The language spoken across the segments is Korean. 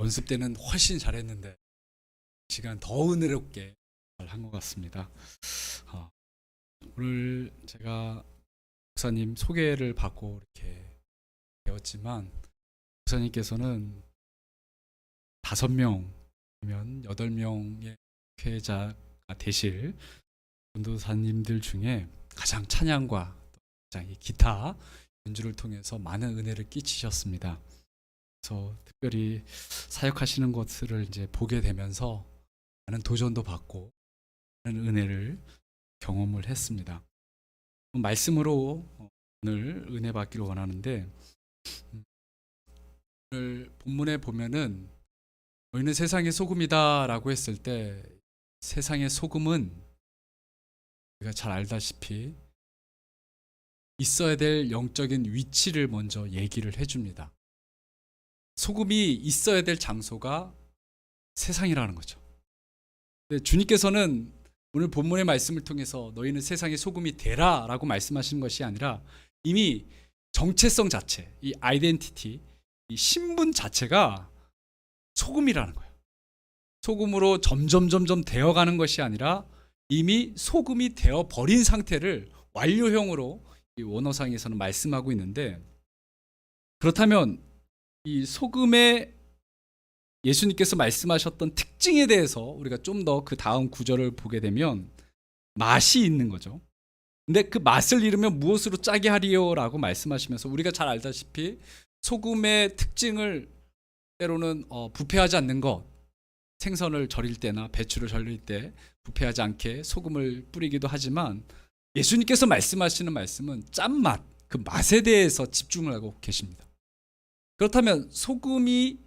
연습 때는 훨씬 잘했는데 시간 더 은혜롭게 잘 한 것 같습니다. 어, 오늘 제가 목사님 소개를 받고 이렇게 배웠지만 목사님께서는 5명 아니면 8명의 회자가 되실 전도사님들 중에 가장 찬양과 가장 이 기타 연주를 통해서 많은 은혜를 끼치셨습니다. 그래서 특별히 사역하시는 것을 이제 보게 되면서 많은 도전도 받고 많은 은혜를 경험을 했습니다. 말씀으로 오늘 은혜 받기를 원하는데, 오늘 본문에 보면은 너희는 세상의 소금이다라고 했을 때 세상의 소금은 우리가 잘 알다시피 있어야 될 영적인 위치를 먼저 얘기를 해줍니다. 소금이 있어야 될 장소가 세상이라는 거죠. 근데 주님께서는 오늘 본문의 말씀을 통해서 너희는 세상의 소금이 되라 라고 말씀하시는 것이 아니라 이미 정체성 자체, 이 아이덴티티, 이 신분 자체가 소금이라는 거예요. 소금으로 점점 되어가는 것이 아니라 이미 소금이 되어버린 상태를 완료형으로 이 원어상에서는 말씀하고 있는데, 그렇다면 이 소금의 예수님께서 말씀하셨던 특징에 대해서 우리가 좀 더 그 다음 구절을 보게 되면 맛이 있는 거죠. 근데 그 맛을 잃으면 무엇으로 짜게 하리요? 라고 말씀하시면서 우리가 잘 알다시피 소금의 특징을 때로는 부패하지 않는 것, 생선을 절일 때나 배추를 절일 때 부패하지 않게 소금을 뿌리기도 하지만 예수님께서 말씀하시는 말씀은 짠맛, 그 맛에 대해서 집중을 하고 계십니다. 그렇다면 소금이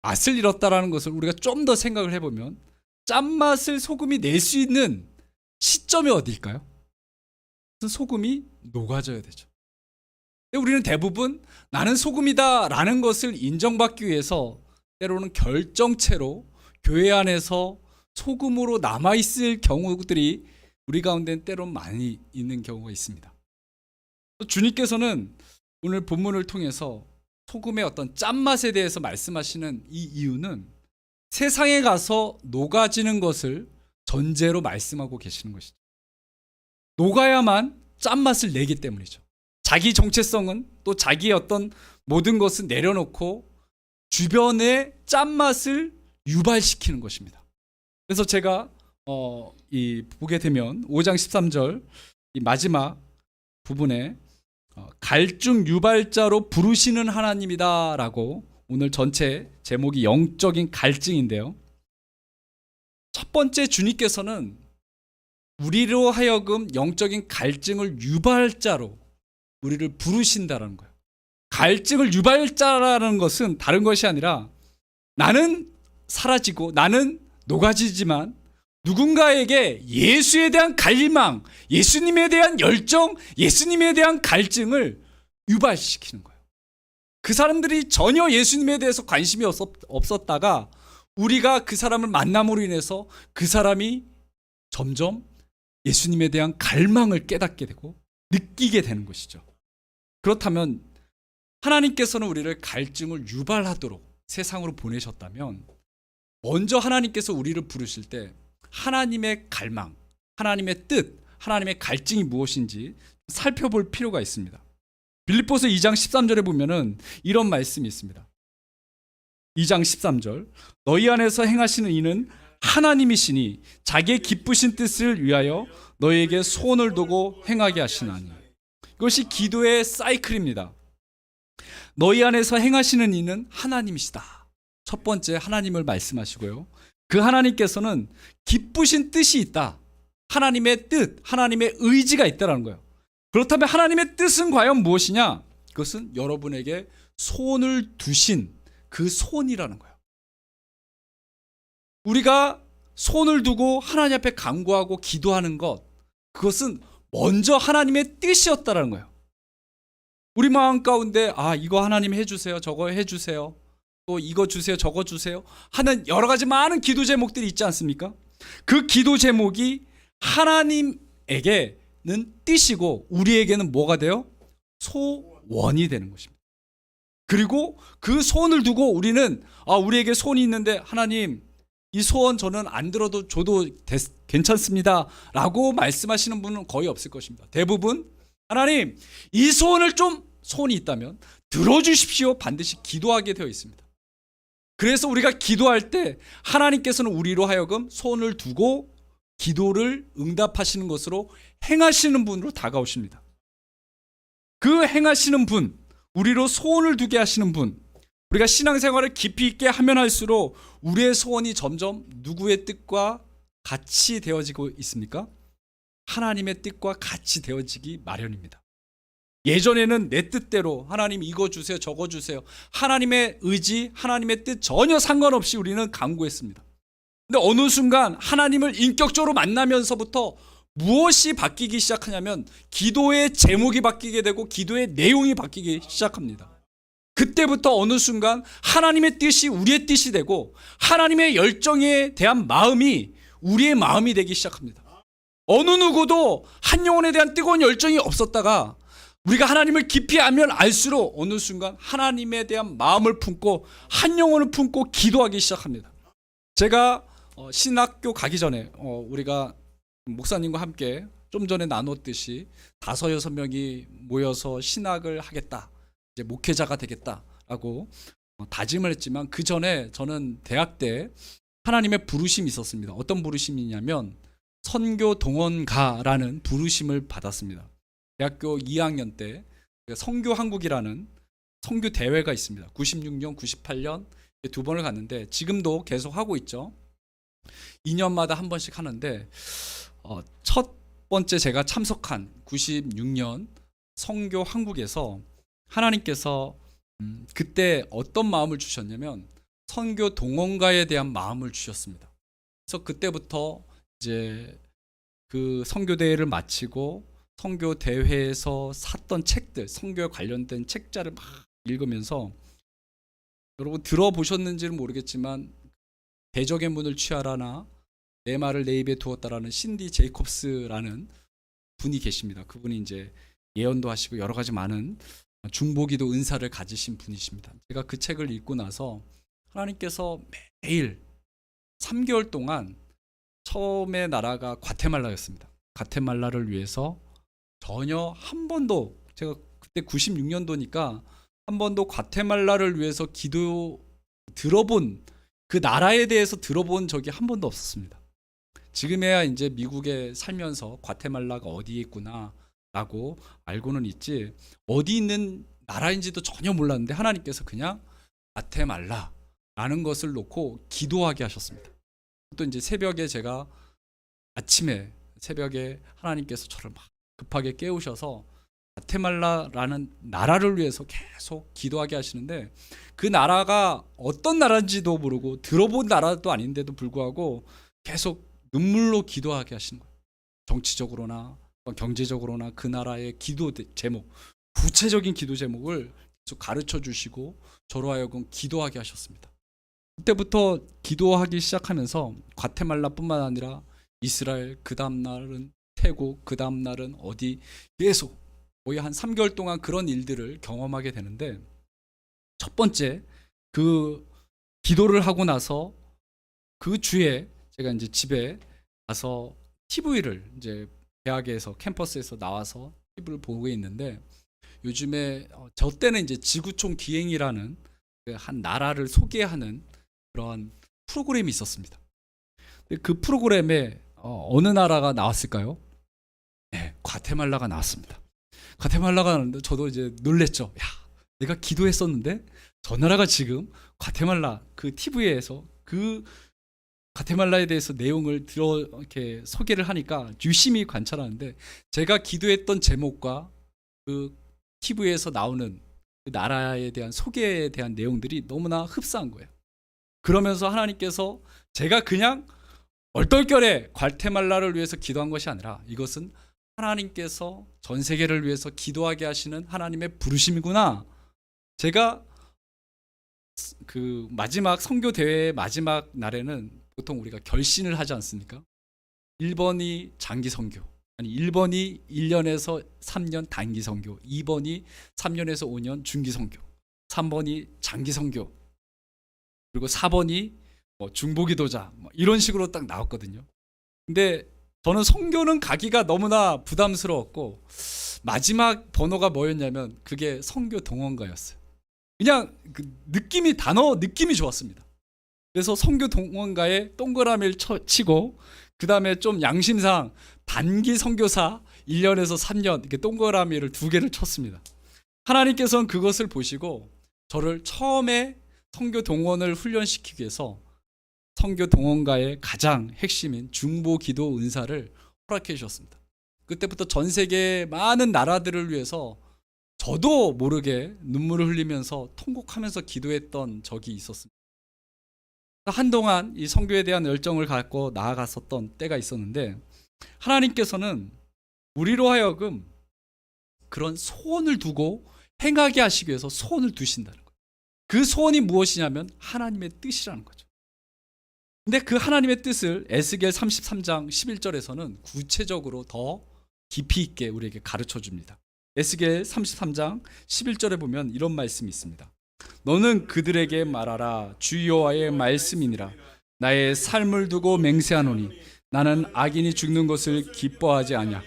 맛을 잃었다라는 것을 우리가 좀 더 생각을 해보면 짠맛을 소금이 낼 수 있는 시점이 어디일까요? 소금이 녹아져야 되죠. 근데 우리는 대부분 나는 소금이다 라는 것을 인정받기 위해서 때로는 결정체로 교회 안에서 소금으로 남아있을 경우들이 우리 가운데는 때로는 많이 있는 경우가 있습니다. 주님께서는 오늘 본문을 통해서 소금의 어떤 짠맛에 대해서 말씀하시는 이 이유는 세상에 가서 녹아지는 것을 전제로 말씀하고 계시는 것이죠. 녹아야만 짠맛을 내기 때문이죠. 자기 정체성은 또 자기의 어떤 모든 것을 내려놓고 주변의 짠맛을 유발시키는 것입니다. 그래서 제가 보게 되면 5장 13절 이 마지막 부분에 갈증 유발자로 부르시는 하나님이다 라고, 오늘 전체 제목이 영적인 갈증인데요, 첫 번째 주님께서는 우리로 하여금 영적인 갈증을 유발자로 우리를 부르신다라는 거예요. 갈증을 유발자라는 것은 다른 것이 아니라 나는 사라지고 나는 녹아지지만 누군가에게 예수에 대한 갈망, 예수님에 대한 열정, 예수님에 대한 갈증을 유발시키는 거예요. 그 사람들이 전혀 예수님에 대해서 관심이 없었다가 우리가 그 사람을 만남으로 인해서 그 사람이 점점 예수님에 대한 갈망을 깨닫게 되고 느끼게 되는 것이죠. 그렇다면 하나님께서는 우리를 갈증을 유발하도록 세상으로 보내셨다면 먼저 하나님께서 우리를 부르실 때 하나님의 갈망, 하나님의 뜻, 하나님의 갈증이 무엇인지 살펴볼 필요가 있습니다. 빌립보서 2장 13절에 보면은 이런 말씀이 있습니다. 2장 13절, 너희 안에서 행하시는 이는 하나님이시니 자기의 기쁘신 뜻을 위하여 너희에게 소원을 두고 행하게 하시나니. 이것이 기도의 사이클입니다. 너희 안에서 행하시는 이는 하나님이시다. 첫 번째 하나님을 말씀하시고요, 그 하나님께서는 기쁘신 뜻이 있다. 하나님의 뜻, 하나님의 의지가 있다는 거예요. 그렇다면 하나님의 뜻은 과연 무엇이냐? 그것은 여러분에게 소원을 두신 그 소원이라는 거예요. 우리가 소원을 두고 하나님 앞에 간구하고 기도하는 것, 그것은 먼저 하나님의 뜻이었다는 거예요. 우리 마음 가운데 이거 하나님 해주세요, 저거 해주세요, 또 이거 주세요, 저거 주세요 하는 여러 가지 많은 기도 제목들이 있지 않습니까? 그 기도 제목이 하나님에게는 뜻이고 우리에게는 뭐가 돼요? 소원이 되는 것입니다. 그리고 그 소원을 두고 우리는 우리에게 소원이 있는데 하나님 이 소원 저는 안 들어도 줘도 괜찮습니다 라고 말씀하시는 분은 거의 없을 것입니다. 대부분 하나님 이 소원을 좀 소원이 있다면 들어주십시오 반드시 기도하게 되어 있습니다. 그래서 우리가 기도할 때 하나님께서는 우리로 하여금 소원을 두고 기도를 응답하시는 것으로 행하시는 분으로 다가오십니다. 그 행하시는 분, 우리로 소원을 두게 하시는 분, 우리가 신앙생활을 깊이 있게 하면 할수록 우리의 소원이 점점 누구의 뜻과 같이 되어지고 있습니까? 하나님의 뜻과 같이 되어지기 마련입니다. 예전에는 내 뜻대로 하나님 이거 주세요 저거 주세요 하나님의 의지 하나님의 뜻 전혀 상관없이 우리는 간구했습니다. 근데 어느 순간 하나님을 인격적으로 만나면서부터 무엇이 바뀌기 시작하냐면 기도의 제목이 바뀌게 되고 기도의 내용이 바뀌기 시작합니다. 그때부터 어느 순간 하나님의 뜻이 우리의 뜻이 되고 하나님의 열정에 대한 마음이 우리의 마음이 되기 시작합니다. 어느 누구도 한 영혼에 대한 뜨거운 열정이 없었다가 우리가 하나님을 깊이 알면 알수록 어느 순간 하나님에 대한 마음을 품고 한 영혼을 품고 기도하기 시작합니다. 제가 신학교 가기 전에 우리가 목사님과 함께 좀 전에 나눴듯이 5-6명이 모여서 신학을 하겠다, 이제 목회자가 되겠다라고 다짐을 했지만 그 전에 저는 대학 때 하나님의 부르심이 있었습니다. 어떤 부르심이냐면 선교 동원가라는 부르심을 받았습니다. 대학교 2학년 때 선교 한국이라는 선교 대회가 있습니다. 96년, 98년 두 번을 갔는데 지금도 계속 하고 있죠. 2년마다 한 번씩 하는데 첫 번째 제가 참석한 96년 선교 한국에서 하나님께서 그때 어떤 마음을 주셨냐면 선교 동원가에 대한 마음을 주셨습니다. 그래서 그때부터 이제 그 선교 대회를 마치고 선교 대회에서 샀던 책들, 선교에 관련된 책자를 막 읽으면서 여러분 들어보셨는지는 모르겠지만 대적의 문을 취하라나 내 말을 내 입에 두었다라는 신디 제이콥스라는 분이 계십니다. 그분이 이제 예언도 하시고 여러 가지 많은 중보기도 은사를 가지신 분이십니다. 제가 그 책을 읽고 나서 하나님께서 매일 3개월 동안 처음에 나라가 과테말라였습니다. 과테말라를 위해서 전혀 한 번도 제가 그때 96년도니까 한 번도 과테말라를 위해서 기도 들어본 그 나라에 대해서 들어본 적이 한 번도 없었습니다. 지금에야 이제 미국에 살면서 과테말라가 어디에 있구나라고 알고는 있지 어디 있는 나라인지도 전혀 몰랐는데 하나님께서 그냥 과테말라라는 것을 놓고 기도하게 하셨습니다. 또 이제 새벽에 제가 아침에 새벽에 하나님께서 저를 막 급하게 깨우셔서 과테말라라는 나라를 위해서 계속 기도하게 하시는데 그 나라가 어떤 나라인지도 모르고 들어본 나라도 아닌데도 불구하고 계속 눈물로 기도하게 하시는 거예요. 정치적으로나 경제적으로나 그 나라의 기도 제목, 구체적인 기도 제목을 계속 가르쳐 주시고 저로 하여금 기도하게 하셨습니다. 그때부터 기도하기 시작하면서 과테말라뿐만 아니라 이스라엘, 그 다음 날은 태국, 그 다음 날은 어디 계속 거의 한 3개월 동안 그런 일들을 경험하게 되는데 첫 번째 그 기도를 하고 나서 그 주에 제가 이제 집에 가서 TV를 이제 대학에서 캠퍼스에서 나와서 TV를 보고 있는데 요즘에 저 때는 이제 지구촌 기행이라는 한 나라를 소개하는 그런 프로그램이 있었습니다. 그 프로그램에 어느 나라가 나왔을까요? 네, 과테말라가 나왔습니다. 과테말라가 나왔는데 저도 이제 놀랬죠. 야, 내가 기도했었는데 저 나라가 지금 과테말라 그 TV에서 그 과테말라에 대해서 내용을 이렇게 소개를 하니까 유심히 관찰하는데 제가 기도했던 제목과 그 TV에서 나오는 그 나라에 대한 소개에 대한 내용들이 너무나 흡사한 거예요. 그러면서 하나님께서 제가 그냥 얼떨결에 과테말라를 위해서 기도한 것이 아니라 이것은 하나님께서 전 세계를 위해서 기도하게 하시는 하나님의 부르심이구나. 제가 그 마지막 선교 대회의 마지막 날에는 보통 우리가 결신을 하지 않습니까? 1번이 장기 선교, 아니 1번이 1년에서 3년 단기 선교, 2번이 3년에서 5년 중기 선교, 3번이 장기 선교, 그리고 4번이 중보기도자, 이런 식으로 딱 나왔거든요. 근데 저는 선교는 가기가 너무나 부담스러웠고 마지막 번호가 뭐였냐면 그게 선교 동원가였어요. 그냥 그 느낌이 좋았습니다. 그래서 선교 동원가에 동그라미를 치고, 그 다음에 좀 양심상 단기 선교사 1년에서 3년 이렇게 동그라미를 2개를 쳤습니다. 하나님께서는 그것을 보시고 저를 처음에 선교 동원을 훈련시키기 위해서 선교 동원가의 가장 핵심인 중보 기도 은사를 허락해 주셨습니다. 그때부터 전 세계 많은 나라들을 위해서 저도 모르게 눈물을 흘리면서 통곡하면서 기도했던 적이 있었습니다. 한동안 이 선교에 대한 열정을 갖고 나아갔었던 때가 있었는데, 하나님께서는 우리로 하여금 그런 소원을 두고 행하게 하시기 위해서 소원을 두신다는 거예요. 그 소원이 무엇이냐면 하나님의 뜻이라는 거죠. 근데 그 하나님의 뜻을 에스겔 33장 11절에서는 구체적으로 더 깊이 있게 우리에게 가르쳐 줍니다. 에스겔 33장 11절에 보면 이런 말씀이 있습니다. 너는 그들에게 말하라. 주 여호와의 말씀이니라. 나의 삶을 두고 맹세하노니 나는 악인이 죽는 것을 기뻐하지 아니하.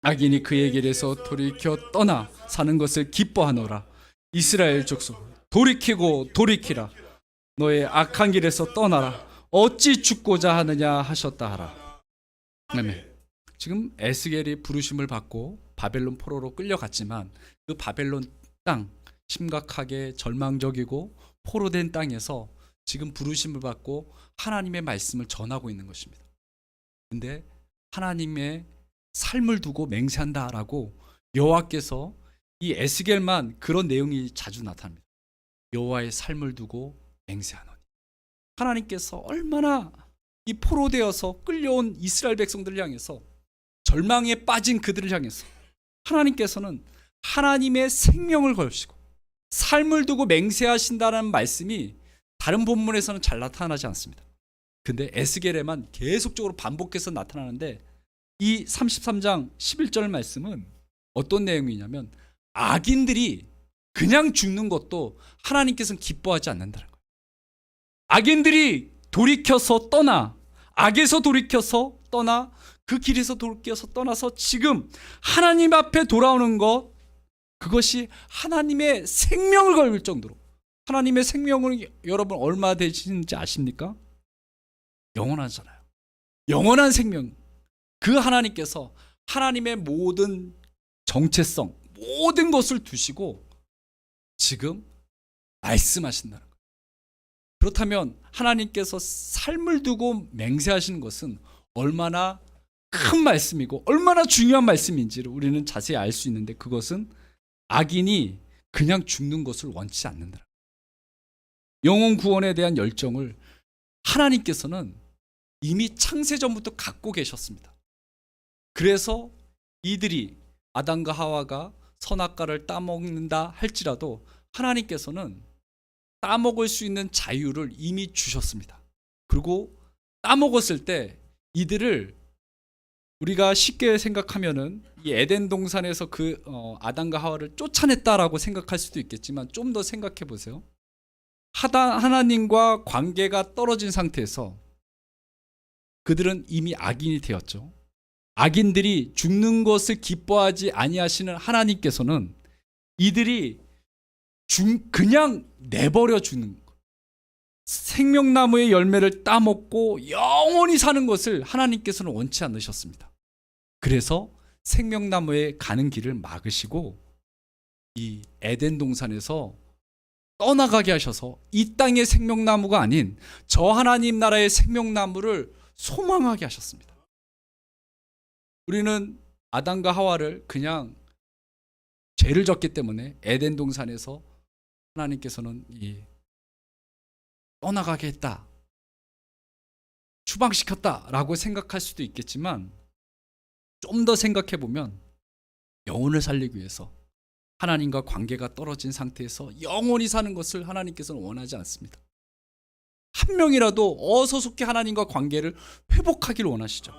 악인이 그의 길에서 돌이켜 떠나 사는 것을 기뻐하노라. 이스라엘 족속 돌이키고 돌이키라. 너의 악한 길에서 떠나라. 어찌 죽고자 하느냐 하셨다 하라. 아멘. 지금 에스겔이 부르심을 받고 바벨론 포로로 끌려갔지만 그 바벨론 땅, 심각하게 절망적이고 포로된 땅에서 지금 부르심을 받고 하나님의 말씀을 전하고 있는 것입니다. 근데 하나님의 삶을 두고 맹세한다라고 여호와께서 이 에스겔만 그런 내용이 자주 나타납니다. 여호와의 삶을 두고 맹세하노니. 하나님께서 얼마나 이 포로되어서 끌려온 이스라엘 백성들을 향해서, 절망에 빠진 그들을 향해서 하나님께서는 하나님의 생명을 걸으시고 삶을 두고 맹세하신다는 말씀이 다른 본문에서는 잘 나타나지 않습니다. 근데 에스겔에만 계속적으로 반복해서 나타나는데, 이 33장 11절 말씀은 어떤 내용이냐면 악인들이 그냥 죽는 것도 하나님께서는 기뻐하지 않는다는 거예요. 악인들이 돌이켜서 떠나, 악에서 돌이켜서 떠나, 그 길에서 돌이켜서 떠나서 지금 하나님 앞에 돌아오는 것, 그것이 하나님의 생명을 걸을 정도로, 하나님의 생명을 여러분 얼마 되시는지 아십니까? 영원하잖아요. 영원한 생명. 그 하나님께서 하나님의 모든 정체성, 모든 것을 두시고 지금 말씀하신다는 거예요. 그렇다면 하나님께서 삶을 두고 맹세하시는 것은 얼마나 큰 말씀이고 얼마나 중요한 말씀인지를 우리는 자세히 알 수 있는데, 그것은 악인이 그냥 죽는 것을 원치 않는다. 영혼 구원에 대한 열정을 하나님께서는 이미 창세전부터 갖고 계셨습니다. 그래서 이들이, 아담과 하와가 선악과를 따먹는다 할지라도 하나님께서는 따먹을 수 있는 자유를 이미 주셨습니다. 그리고 따먹었을 때 이들을 우리가 쉽게 생각하면은 이 에덴 동산에서 그 아담과 하와를 쫓아냈다라고 생각할 수도 있겠지만, 좀 더 생각해 보세요. 하나님과 관계가 떨어진 상태에서 그들은 이미 악인이 되었죠. 악인들이 죽는 것을 기뻐하지 아니하시는 하나님께서는 이들이 그냥 내버려 주는 것, 생명나무의 열매를 따먹고 영원히 사는 것을 하나님께서는 원치 않으셨습니다. 그래서 생명나무에 가는 길을 막으시고 이 에덴 동산에서 떠나가게 하셔서 이 땅의 생명나무가 아닌 저 하나님 나라의 생명나무를 소망하게 하셨습니다. 우리는 아담과 하와를 그냥 죄를 졌기 때문에 에덴 동산에서 하나님께서는 떠나가게 했다, 추방시켰다라고 생각할 수도 있겠지만, 좀 더 생각해 보면 영혼을 살리기 위해서 하나님과 관계가 떨어진 상태에서 영원히 사는 것을 하나님께서는 원하지 않습니다. 한 명이라도 어서속히 하나님과 관계를 회복하기를 원하시죠.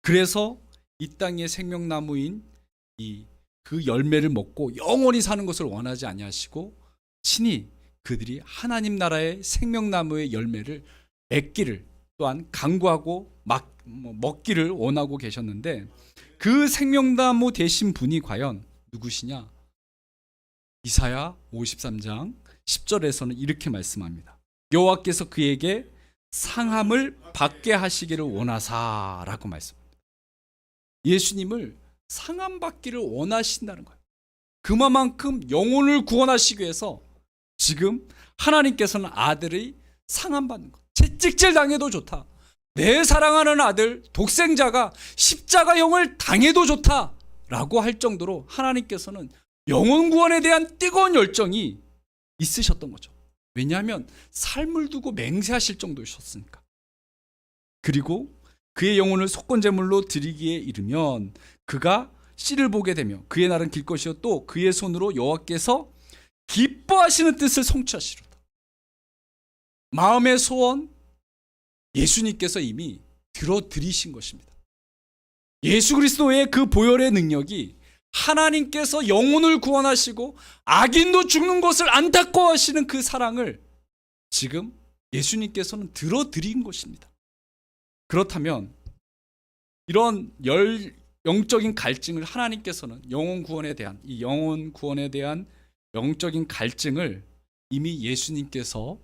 그래서 이 땅의 생명나무인 그 열매를 먹고 영원히 사는 것을 원하지 아니하시고 친히 그들이 하나님 나라의 생명나무의 열매를 맺기를 또한 강구하고 먹기를 원하고 계셨는데, 그 생명나무 되신 분이 과연 누구시냐? 이사야 53장 10절에서는 이렇게 말씀합니다. 여호와께서 그에게 상함을 받게 하시기를 원하사라고 말씀합니다. 예수님을 상함 받기를 원하신다는 거예요. 그만큼 영혼을 구원하시기 위해서 지금 하나님께서는 아들의 상함 받는 것, 채찍질 당해도 좋다, 내 사랑하는 아들 독생자가 십자가형을 당해도 좋다라고 할 정도로 하나님께서는 영혼 구원에 대한 뜨거운 열정이 있으셨던 거죠. 왜냐하면 삶을 두고 맹세하실 정도셨으니까. 그리고 그의 영혼을 속건제물로 드리기에 이르면 그가 씨를 보게 되며 그의 날은 길 것이요 또 그의 손으로 여호와께서 기뻐하시는 뜻을 성취하시리로다. 마음의 소원, 예수님께서 이미 들어드리신 것입니다. 예수 그리스도의 그 보혈의 능력이 하나님께서 영혼을 구원하시고 악인도 죽는 것을 안타까워하시는 그 사랑을 지금 예수님께서는 들어드린 것입니다. 그렇다면 이런 영적인 갈증을 하나님께서는 영혼 구원에 대한 영적인 갈증을 이미 예수님께서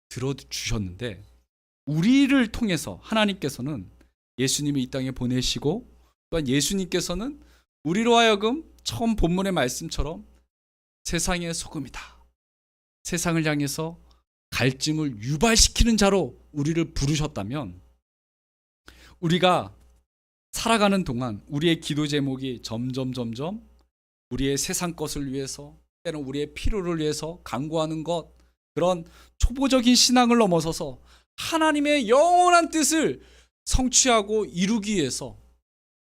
들어주셨는데, 우리를 통해서 하나님께서는 예수님을 이 땅에 보내시고 또한 예수님께서는 우리로 하여금 처음 본문의 말씀처럼 세상의 소금이다, 세상을 향해서 갈증을 유발시키는 자로 우리를 부르셨다면, 우리가 살아가는 동안 우리의 기도 제목이 점점 우리의 세상 것을 위해서, 때는 우리의 필요를 위해서 간구하는 것, 그런 초보적인 신앙을 넘어서서 하나님의 영원한 뜻을 성취하고 이루기 위해서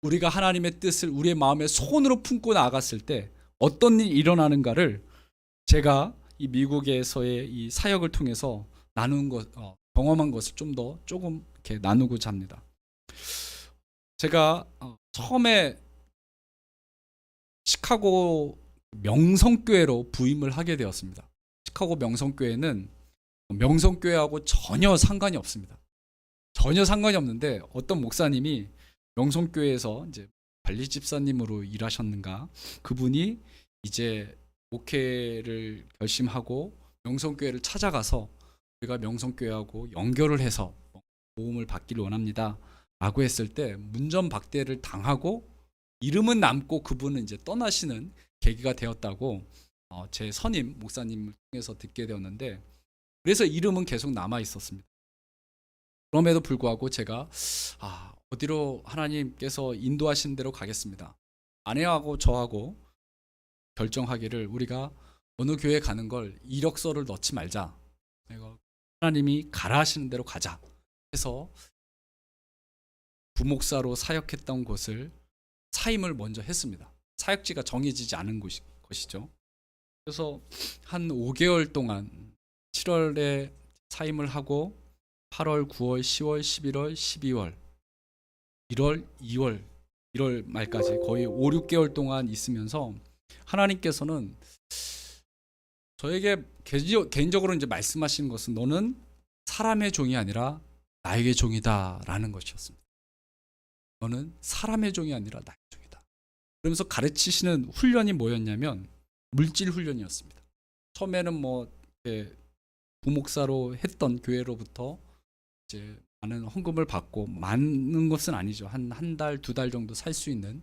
우리가 하나님의 뜻을 우리의 마음의 소원으로 품고 나아갔을 때 어떤 일이 일어나는가를 제가 이 미국에서의 이 사역을 통해서 경험한 것을 조금 이렇게 나누고자 합니다. 제가 처음에 시카고 명성교회로 부임을 하게 되었습니다. 시카고 명성교회는 명성교회하고 전혀 상관이 없습니다. 전혀 상관이 없는데 어떤 목사님이 명성교회에서 이제 관리 집사님으로 일하셨는가, 그분이 이제 목회를 결심하고 명성교회를 찾아가서 우리가 명성교회하고 연결을 해서 도움을 받기를 원합니다 라고 했을 때 문전박대를 당하고 이름은 남고 그분은 이제 떠나시는 계기가 되었다고 제 선임 목사님을 통해서 듣게 되었는데, 그래서 이름은 계속 남아 있었습니다. 그럼에도 불구하고 제가 어디로 하나님께서 인도하시는 대로 가겠습니다. 아내하고 저하고 결정하기를 우리가 어느 교회 가는 걸 이력서를 넣지 말자. 하나님이 가라 하시는 대로 가자 해서 부목사로 사역했던 곳을 사임을 먼저 했습니다. 사역지가 정해지지 않은 것이죠. 그래서 한 5개월 동안 7월에 사임을 하고 8월, 9월, 10월, 11월, 12월, 1월, 2월, 1월 말까지 거의 5, 6개월 동안 있으면서 하나님께서는 저에게 개인적으로 이제 말씀하신 것은 너는 사람의 종이 아니라 나에게 종이다라는 것이었습니다. 너는 사람의 종이 아니라 나의 종이다. 그러면서 가르치시는 훈련이 뭐였냐면 물질 훈련이었습니다. 처음에는 부목사로 했던 교회로부터 이제 많은 헌금을 받고, 많은 것은 아니죠. 한 달, 2달 정도 살 수 있는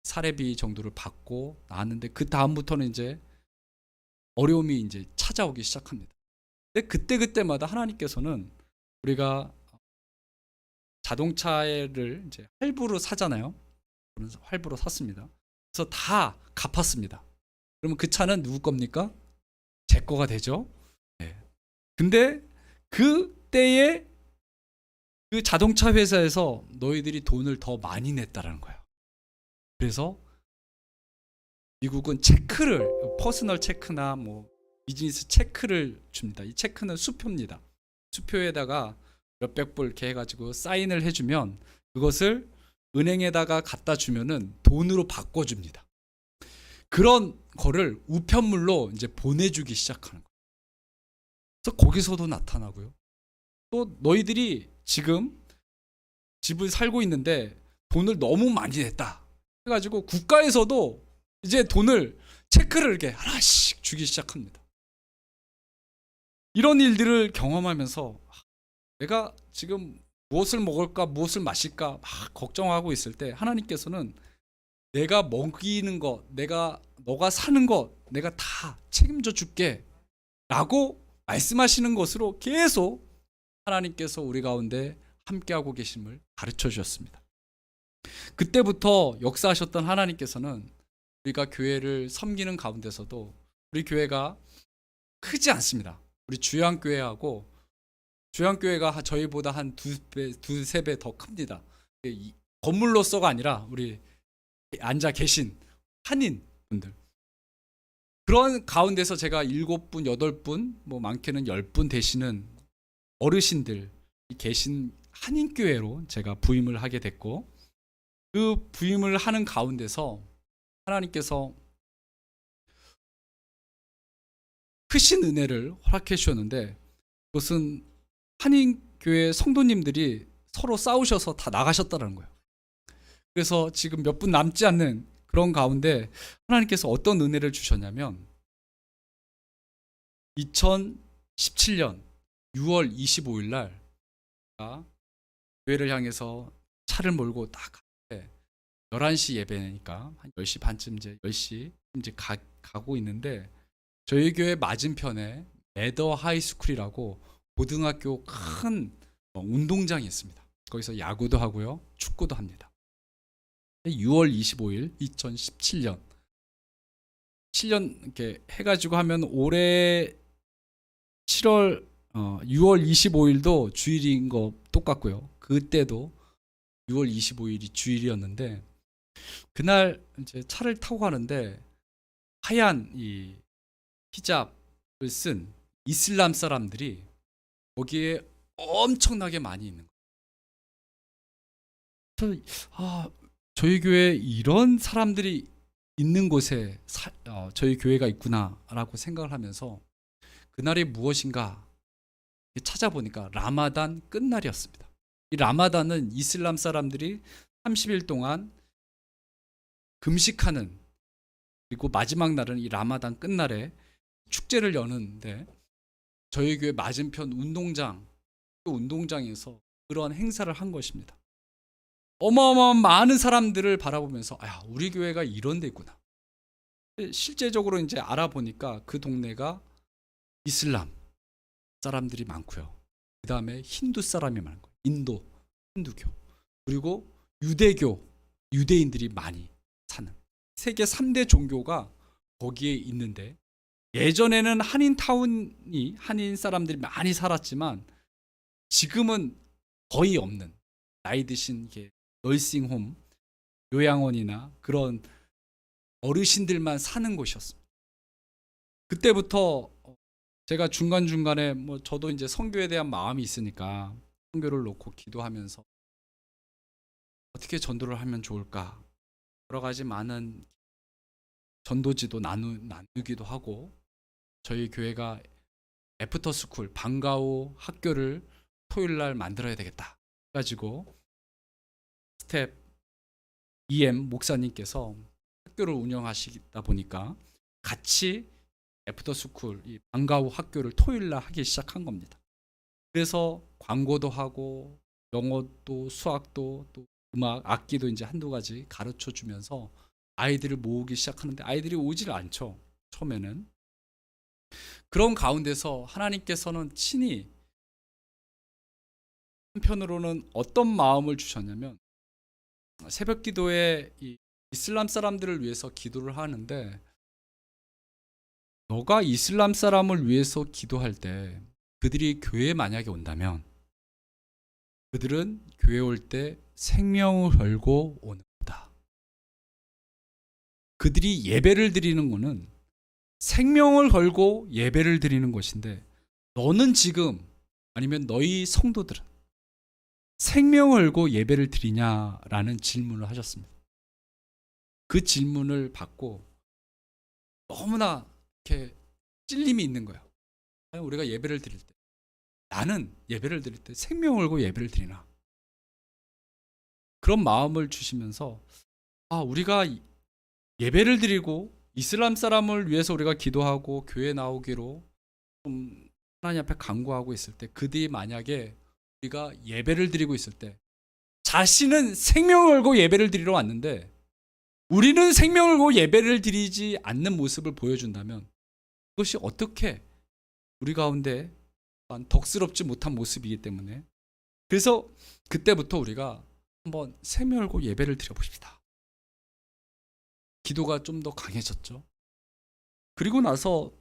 사례비 정도를 받고 나왔는데, 그 다음부터는 이제 어려움이 이제 찾아오기 시작합니다. 근데 그때마다 하나님께서는 우리가 자동차를 이제 할부로 사잖아요. 그래서 할부로 샀습니다. 그래서 다 갚았습니다. 그러면 그 차는 누구 겁니까? 제 거가 되죠. 네. 근데 그때에 그 자동차 회사에서 너희들이 돈을 더 많이 냈다라는 거예요. 그래서 미국은 체크를, 퍼스널 체크나 비즈니스 체크를 줍니다. 이 체크는 수표입니다. 수표에다가 몇백 불 이렇게 해가지고 사인을 해주면 그것을 은행에다가 갖다 주면은 돈으로 바꿔줍니다. 그런 거를 우편물로 이제 보내주기 시작하는 거예요. 그래서 거기서도 나타나고요. 또 너희들이 지금 집을 살고 있는데 돈을 너무 많이 냈다 해가지고 국가에서도 이제 돈을 체크를 이렇게 하나씩 주기 시작합니다. 이런 일들을 경험하면서 내가 지금 무엇을 먹을까 무엇을 마실까 막 걱정하고 있을 때 하나님께서는 내가 먹이는 것, 너가 사는 것 내가 다 책임져 줄게 라고 말씀하시는 것으로 계속 하나님께서 우리 가운데 함께하고 계심을 가르쳐 주셨습니다. 그때부터 역사하셨던 하나님께서는 우리가 교회를 섬기는 가운데서도 우리 교회가 크지 않습니다. 우리 주양교회하고 주양교회가 저희보다 한 두세 배 더 큽니다. 건물로서가 아니라 우리 앉아 계신 한인 분들, 그런 가운데서 제가 7분, 8분, 뭐 많게는 10분 되시는 어르신들이 계신 한인교회로 제가 부임을 하게 됐고, 그 부임을 하는 가운데서 하나님께서 크신 은혜를 허락해 주셨는데, 그것은 한인교회 성도님들이 서로 싸우셔서 다 나가셨다는 거예요. 그래서 지금 몇 분 남지 않는 그런 가운데 하나님께서 어떤 은혜를 주셨냐면 2017년 6월 25일 날 교회를 향해서 차를 몰고 딱 가는데 11시 예배니까 한 10시 반쯤 이제 10시 이제 가고 있는데 저희 교회 맞은편에 매더 하이스쿨이라고 고등학교 큰 운동장이 있습니다. 거기서 야구도 하고요, 축구도 합니다. 6월 25일 2017년 7년 이렇게 해가지고 하면 올해 6월 25일도 주일인 거 똑같고요. 그때도 6월 25일이 주일이었는데 그날 이제 차를 타고 가는데 하얀 이 히잡을 쓴 이슬람 사람들이 거기에 엄청나게 많이 있는 거예요. 저희 교회에 이런 사람들이 있는 곳에 저희 교회가 있구나라고 생각을 하면서 그날이 무엇인가 찾아보니까 라마단 끝날이었습니다. 이 라마단은 이슬람 사람들이 30일 동안 금식하는, 그리고 마지막 날은 이 라마단 끝날에 축제를 여는데 저희 교회 맞은편 운동장에서 그런 행사를 한 것입니다. 어마어마한 많은 사람들을 바라보면서 우리 교회가 이런 데 있구나. 실제적으로 이제 알아보니까 그 동네가 이슬람 사람들이 많고요. 그 다음에 힌두 사람이 많고, 힌두교, 그리고 유대인들이 많이 사는 세계 3대 종교가 거기에 있는데, 예전에는 한인 사람들이 많이 살았지만 지금은 거의 없는, 나이 드신 널싱홈, 요양원이나 그런 어르신들만 사는 곳이었습니다. 그때부터 제가 중간중간에 저도 이제 선교에 대한 마음이 있으니까 선교를 놓고 기도하면서 어떻게 전도를 하면 좋을까, 여러 가지 많은 전도지도 나누기도 하고, 저희 교회가 애프터스쿨 방과후 학교를 토요일 날 만들어야 되겠다 해가지고 스텝 EM 목사님께서 학교를 운영하시다 보니까 같이 애프터스쿨 이 방과후 학교를 토요일 날 하기 시작한 겁니다. 그래서 광고도 하고 영어도 수학도 또 음악 악기도 이제 한두 가지 가르쳐 주면서 아이들을 모으기 시작하는데 아이들이 오질 않죠, 처음에는. 그런 가운데서 하나님께서는 친히 한편으로는 어떤 마음을 주셨냐면, 새벽 기도에 이 이슬람 사람들을 위해서 기도를 하는데, 너가 이슬람 사람을 위해서 기도할 때 그들이 교회에 만약에 온다면 그들은 교회 올 때 생명을 걸고 오는 거다. 그들이 예배를 드리는 거는 생명을 걸고 예배를 드리는 것인데, 너는 지금, 아니면 너희 성도들은 생명을 걸고 예배를 드리냐라는 질문을 하셨습니다. 그 질문을 받고 너무나 이렇게 찔림이 있는 거예요. 과연 우리가 예배를 드릴 때, 나는 예배를 드릴 때 생명을 걸고 예배를 드리나? 그런 마음을 주시면서 우리가 예배를 드리고 이슬람 사람을 위해서 우리가 기도하고 교회 나오기로 좀 하나님 앞에 간구하고 있을 때, 그들이 만약에 우리가 예배를 드리고 있을 때 자신은 생명을 걸고 예배를 드리러 왔는데 우리는 생명을 걸고 예배를 드리지 않는 모습을 보여준다면 그것이 어떻게 우리 가운데 덕스럽지 못한 모습이기 때문에, 그래서 그때부터 우리가 한번 생명을 걸고 예배를 드려봅시다. 기도가 좀 더 강해졌죠. 그리고 나서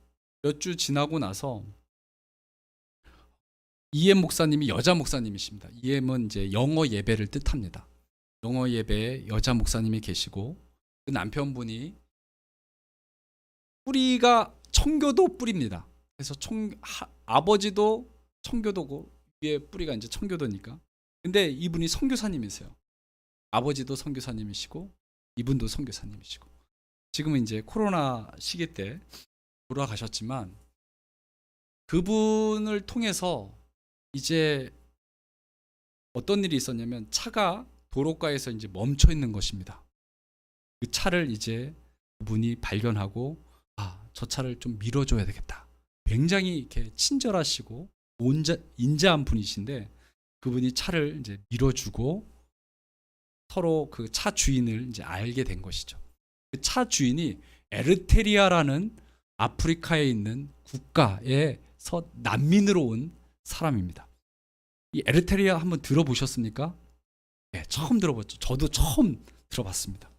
몇 주 지나고 나서 이엠 목사님이 여자 목사님이십니다. 이엠은 이제 영어 예배를 뜻합니다. 영어 예배에 여자 목사님이 계시고 그 남편분이 뿌리가 청교도 뿌리입니다. 그래서 아버지도 청교도고 위에 뿌리가 이제 청교도니까. 근데 이분이 선교사님이세요. 아버지도 선교사님이시고 이분도 선교사님이시고, 지금은 이제 코로나 시기 때 돌아가셨지만 그분을 통해서 이제 어떤 일이 있었냐면 차가 도로가에서 이제 멈춰 있는 것입니다. 그 차를 이제 그분이 발견하고 저 차를 좀 밀어줘야 되겠다. 굉장히 이렇게 친절하시고 인자한 분이신데 그분이 차를 이제 밀어주고 서로 그 차 주인을 이제 알게 된 것이죠. 그 차 주인이 에르테리아라는 아프리카에 있는 국가에서 난민으로 온 사람입니다. 이 에르테리아 한번 들어보셨습니까? 네, 처음 들어봤죠. 저도 처음 들어봤습니다.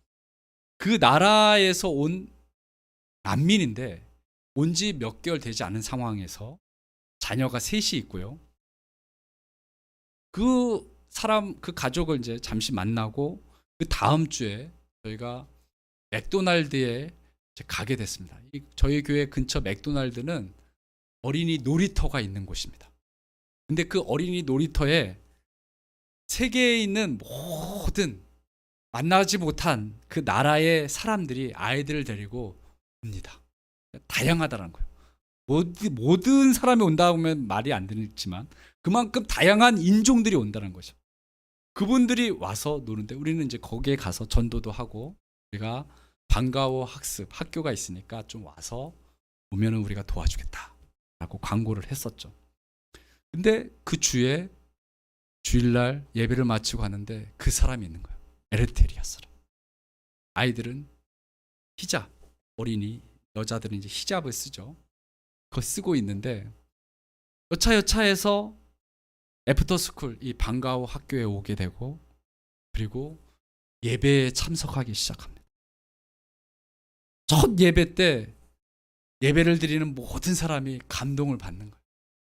그 나라에서 온 난민인데 온 지 몇 개월 되지 않은 상황에서 자녀가 셋이 있고요. 그 가족을 이제 잠시 만나고 그 다음 주에 저희가 맥도날드에 이제 가게 됐습니다. 저희 교회 근처 맥도날드는 어린이 놀이터가 있는 곳입니다. 근데 그 어린이 놀이터에 세계에 있는 모든 만나지 못한 그 나라의 사람들이 아이들을 데리고 옵니다. 다양하다는 거예요. 모든 사람이 온다고 하면 말이 안 되지만 그만큼 다양한 인종들이 온다는 거죠. 그분들이 와서 노는데 우리는 이제 거기에 가서 전도도 하고, 우리가 방과후 학습 학교가 있으니까 좀 와서 오면은 우리가 도와주겠다라고 광고를 했었죠. 근데 그 주에 주일날 예배를 마치고 하는데 그 사람이 있는 거예요. 에르테리아 사람. 아이들은 히잡, 어린이 여자들은 이제 히잡을 쓰죠. 그거 쓰고 있는데 여차여차해서 애프터스쿨 이 방과후 학교에 오게 되고, 그리고 예배에 참석하기 시작합니다. 첫 예배 때 예배를 드리는 모든 사람이 감동을 받는 거예요.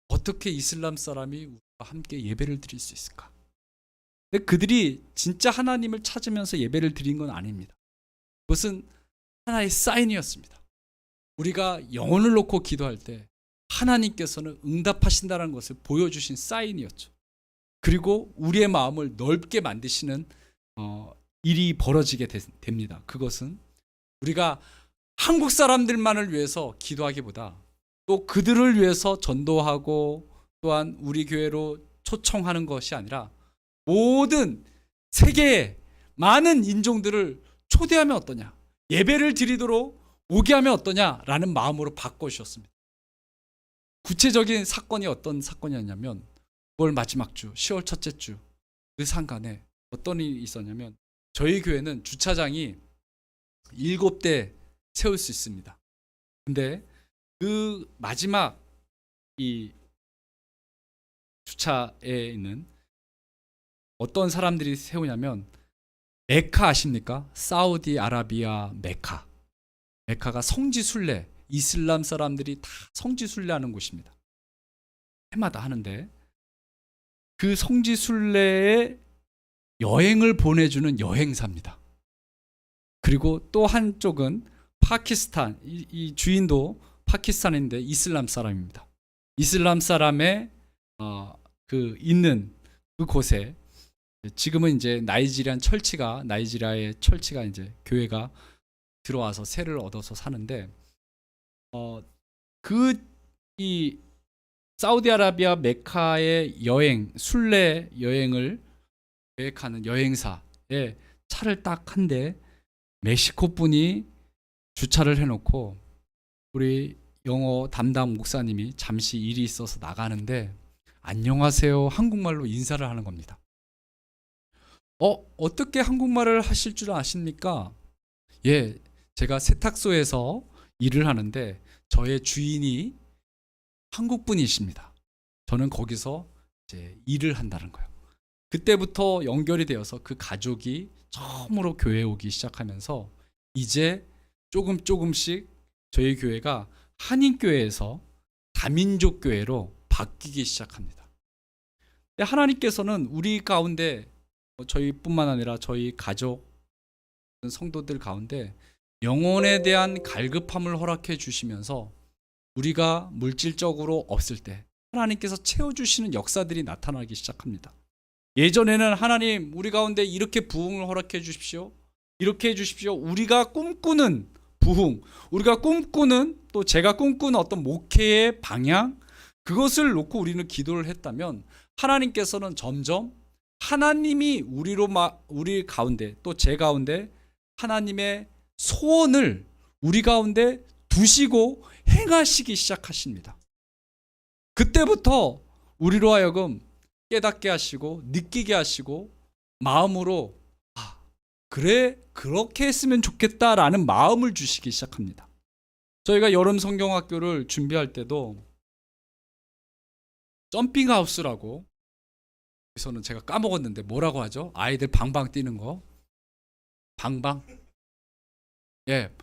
어떻게 이슬람 사람이 우리와 함께 예배를 드릴 수 있을까? 근데 그들이 진짜 하나님을 찾으면서 예배를 드린 건 아닙니다. 그것은 하나의 사인이었습니다. 우리가 영혼을 놓고 기도할 때 하나님께서는 응답하신다는 것을 보여주신 사인이었죠. 그리고 우리의 마음을 넓게 만드시는 일이 벌어지게 됩니다. 그것은 우리가 한국 사람들만을 위해서 기도하기보다 또 그들을 위해서 전도하고 또한 우리 교회로 초청하는 것이 아니라 모든 세계의 많은 인종들을 초대하면 어떠냐, 예배를 드리도록 오게 하면 어떠냐라는 마음으로 바꿔주셨습니다. 구체적인 사건이 어떤 사건이었냐면 9월 마지막 주, 10월 첫째 주 그 상간에 어떤 일이 있었냐면, 저희 교회는 주차장이 7대 세울 수 있습니다. 근데 그 마지막 이 주차에 있는 어떤 사람들이 세우냐면, 메카 아십니까? 사우디아라비아 메카가 성지순례, 이슬람 사람들이 다 성지순례하는 곳입니다. 해마다 하는데 그 성지순례에 여행을 보내주는 여행사입니다. 그리고 또 한쪽은 파키스탄, 이 주인도 파키스탄인데 이슬람 사람입니다. 이슬람 사람의 그 있는 그곳에 지금은 이제 나이지리아의 철치가 이제 교회가 들어와서 세를 얻어서 사는데, 그 이 사우디아라비아 메카의 여행, 순례 여행을 계획하는 여행사에 차를 딱 한 대 멕시코 분이 주차를 해놓고 우리 영어 담당 목사님이 잠시 일이 있어서 나가는데 안녕하세요 한국말로 인사를 하는 겁니다. 어떻게 한국말을 하실 줄 아십니까? 예, 제가 세탁소에서 일을 하는데 저의 주인이 한국 분이십니다. 저는 거기서 이제 일을 한다는 거예요. 그때부터 연결이 되어서 그 가족이 처음으로 교회에 오기 시작하면서 이제 조금씩 저희 교회가 한인교회에서 다민족 교회로 바뀌기 시작합니다. 하나님께서는 우리 가운데 저희뿐만 아니라 저희 가족 성도들 가운데 영혼에 대한 갈급함을 허락해 주시면서 우리가 물질적으로 없을 때 하나님께서 채워주시는 역사들이 나타나기 시작합니다. 예전에는 하나님 우리 가운데 이렇게 부흥을 허락해 주십시오. 이렇게 해 주십시오. 우리가 꿈꾸는 부흥, 우리가 꿈꾸는 또 제가 꿈꾸는 어떤 목회의 방향 그것을 놓고 우리는 기도를 했다면 하나님께서는 점점 하나님이 우리 가운데 또 제 가운데 하나님의 소원을 우리 가운데 두시고 행하시기 시작하십니다. 그때부터 우리로 하여금 깨닫게 하시고 느끼게 하시고 마음으로 그래 그렇게 했으면 좋겠다라는 마음을 주시기 시작합니다. 저희가 여름 성경학교를 준비할 때도 점핑하우스라고 여기서는 제가 까먹었는데 뭐라고 하죠? 아이들 방방 뛰는 거 방방 예